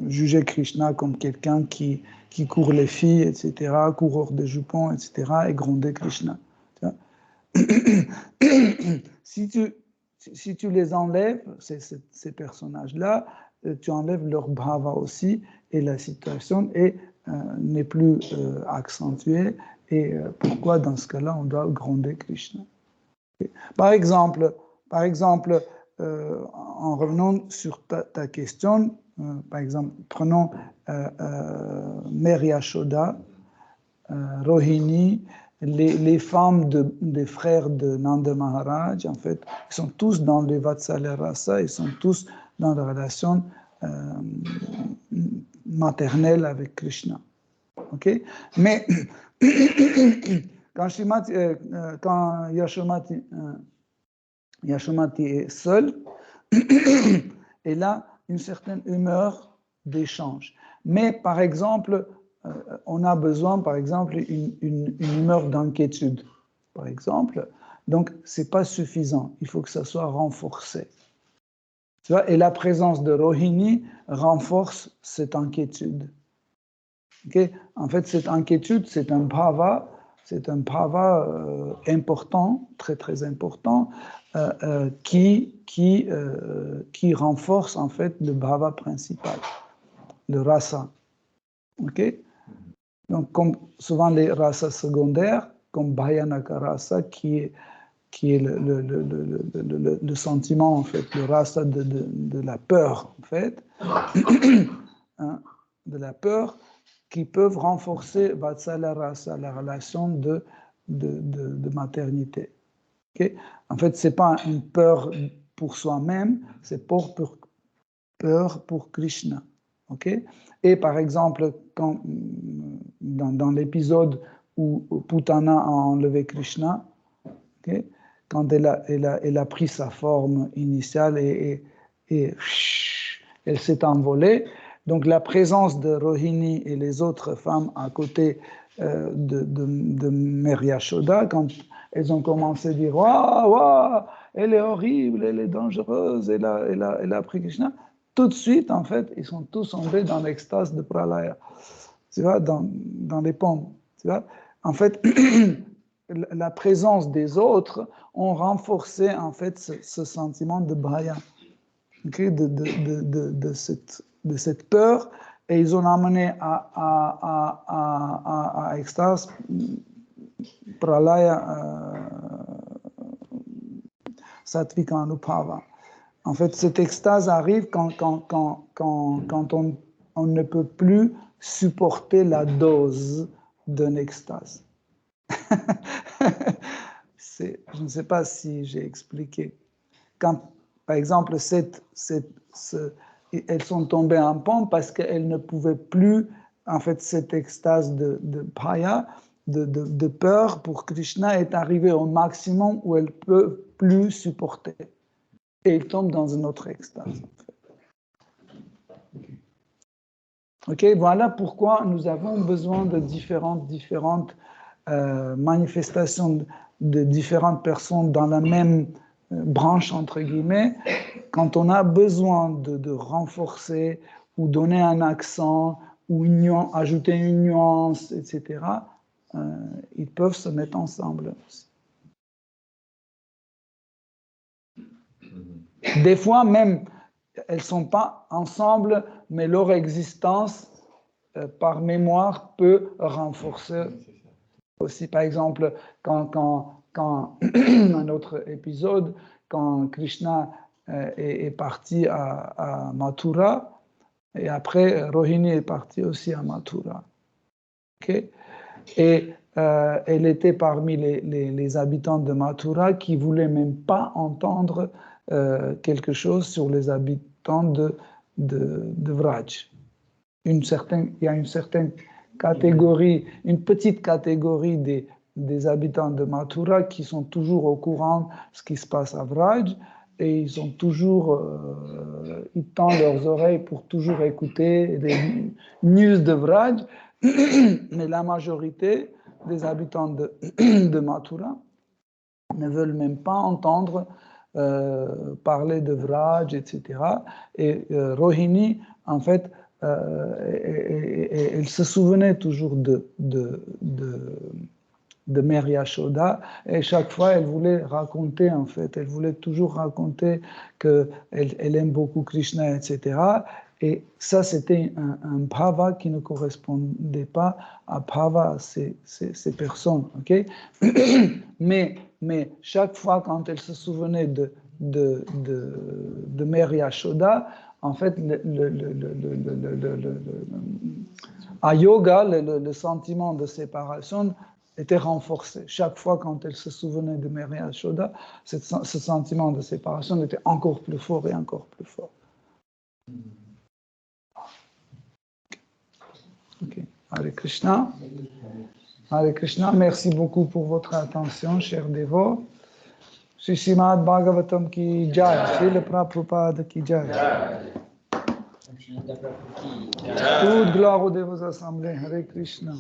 juger Krishna comme quelqu'un qui court les filles, etc., coureur de jupons, etc., et gronder Krishna. Si tu les enlèves, ces personnages-là, tu enlèves leur bhava aussi, et la situation n'est plus accentuée. Et pourquoi, dans ce cas-là, on doit gronder Krishna? Okay. Par exemple, en revenant sur ta question, par exemple, prenons Mère Yashoda, Rohini, les femmes des frères de Nanda Maharaj, en fait, ils sont tous dans les Vatsalya Rasa, ils sont tous dans la relation maternelle avec Krishna. Okay? Mais quand Yashomati est seule, elle a une certaine humeur d'échange. Mais par exemple, on a besoin, par exemple, une humeur d'inquiétude, par exemple. Donc, ce n'est pas suffisant. Il faut que ça soit renforcé. Tu vois, et la présence de Rohini renforce cette inquiétude. Okay? En fait, cette inquiétude, c'est un bhava important, très très important, qui renforce en fait le bhava principal, le rasa. Okay? Donc, comme souvent les rasas secondaires, comme Bhayanaka rasa, qui est le sentiment, en fait, le rasa de la peur, en fait, hein, de la peur, qui peuvent renforcer Vatsalya rasa, la relation de maternité. Okay? En fait, ce n'est pas une peur pour soi-même, c'est peur pour Krishna. Okay? Et par exemple, dans l'épisode où Putana a enlevé Krishna, okay? Quand elle a pris sa forme initiale et elle s'est envolée, donc la présence de Rohini et les autres femmes à côté de Mère Yashoda, quand elles ont commencé à dire « Waouh, elle est horrible, elle est dangereuse, elle a pris Krishna », tout de suite, en fait, ils sont tous tombés dans l'extase de Pralaya, tu vois, dans les pommes, tu vois. En fait, la présence des autres ont renforcé, en fait, ce sentiment de bhaya, okay, de cette peur, et ils ont amené à extase Pralaya Sattvika Anubhava. En fait, cette extase arrive quand on ne peut plus supporter la dose d'une extase. Je ne sais pas si j'ai expliqué. Quand, par exemple, elles sont tombées en pompe parce qu'elles ne pouvaient plus en fait, cette extase de bhaya, de peur pour Krishna est arrivée au maximum où elle ne peut plus supporter. Et il tombe dans une autre extase. Ok, voilà pourquoi nous avons besoin de différentes manifestations de différentes personnes dans la même branche, entre guillemets, quand on a besoin de renforcer ou donner un accent ou ajouter une nuance, etc., ils peuvent se mettre ensemble aussi. Des fois même, elles ne sont pas ensemble, mais leur existence, par mémoire, peut renforcer aussi. Par exemple, quand un autre épisode, quand Krishna est parti à Mathura, et après Rohini est parti aussi à Mathura. Okay? Et elle était parmi les habitants de Mathura qui ne voulaient même pas entendre quelque chose sur les habitants de Vraj. Il y a une certaine catégorie, une petite catégorie des habitants de Mathura qui sont toujours au courant de ce qui se passe à Vraj et ils tendent leurs oreilles pour toujours écouter les news de Vraj, mais la majorité des habitants de Mathura ne veulent même pas entendre parler de Vraj, etc. Et Rohini, en fait, elle se souvenait toujours de Mère Yashoda, et chaque fois elle voulait raconter, en fait, elle voulait toujours raconter qu'elle aime beaucoup Krishna, etc. Et ça, c'était un bhava qui ne correspondait pas à bhava, ces personnes, ok? Mais chaque fois quand elle se souvenait de Mère Yashoda, en fait, à yoga, le sentiment de séparation était renforcé. Chaque fois quand elle se souvenait de Mère Yashoda, ce sentiment de séparation était encore plus fort et encore plus fort. Ok. Hare Krishna. Hare Krishna. Merci beaucoup pour votre attention, chers dévots. Shri Srimad Bhagavatam ki jai. Srila Prabhupada ki jai. Toute gloire aux dévots assemblés. Hare Krishna.